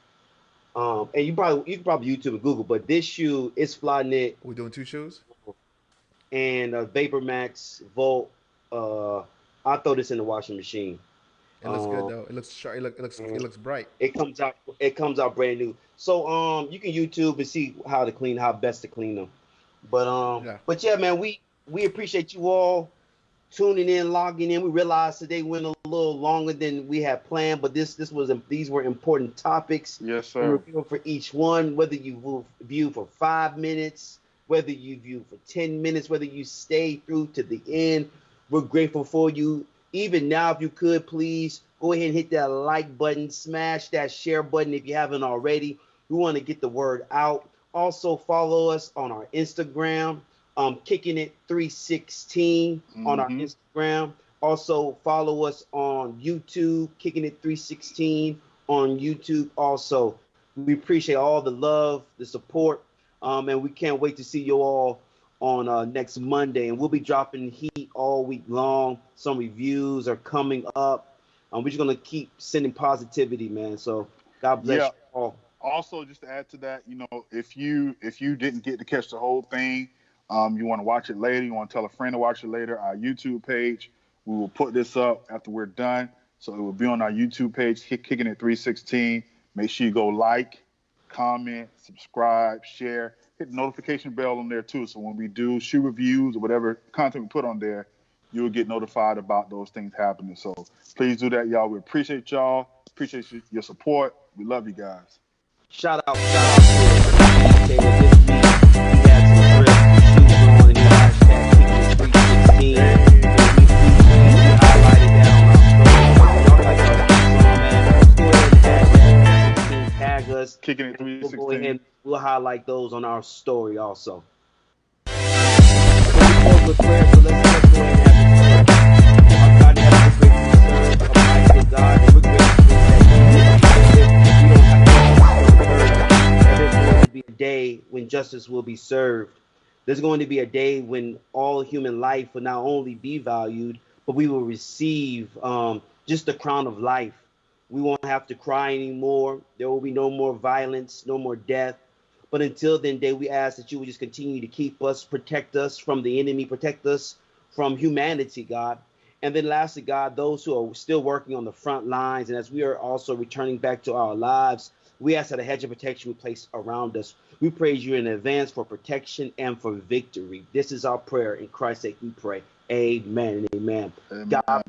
and you can probably YouTube and Google, but this shoe is fly knit. We're doing two shoes. And Vapor Max Volt. I throw this in the washing machine. It looks good though. It looks sharp. It looks bright. It comes out brand new. So you can YouTube and see how best to clean them. But yeah, man, we appreciate you all tuning in, logging in. We realized today went a little longer than we had planned, but these were important topics. Yes, sir. For each one, whether you view for 5 minutes, whether you view for 10 minutes, whether you stay through to the end, we're grateful for you. Even now, if you could, please go ahead and hit that like button, smash that share button if you haven't already. We want to get the word out. Also, follow us on our Instagram, Kickinit316 on our Instagram. Also, follow us on YouTube, Kickinit316 on YouTube. Also, we appreciate all the love, the support, and we can't wait to see you all on next Monday, and we'll be dropping heat all week long. Some reviews are coming up. We're just gonna keep sending positivity, man. So God bless Yeah. you all. Also, just to add to that, if you didn't get to catch the whole thing, you want to watch it later, you want to tell a friend to watch it later, our YouTube page, we will put this up after we're done. So it will be on our YouTube page, Kickinit316. Make sure you go like, comment, subscribe, share, hit the notification bell on there too. So when we do shoe reviews or whatever content we put on there, you'll get notified about those things happening. So please do that, y'all. We appreciate y'all. Appreciate your support. We love you guys. Shout out to Taylor this week. We had some real shoes on, and the hashtag Kickinit316. We highlighted that on our story. Y'all got y'all, man. Go ahead and hashtag 316, tag us. Kickinit316. We'll go ahead, we'll highlight those on our story also. So we close with prayer, so let's go ahead and have the prayer. Our God in heaven, we're grateful to serve a mighty God, and we're grateful that we don't have there's going to be a day when justice will be served. There's going to be a day when all human life will not only be valued, but we will receive just the crown of life. We won't have to cry anymore. There will be no more violence, no more death. But until then, day, we ask that you will just continue to keep us, protect us from the enemy, protect us from humanity, God. And then lastly, God, those who are still working on the front lines, and as we are also returning back to our lives, we ask that a hedge of protection be placed around us. We praise you in advance for protection and for victory. This is our prayer. In Christ's sake we pray. Amen and amen. Amen. God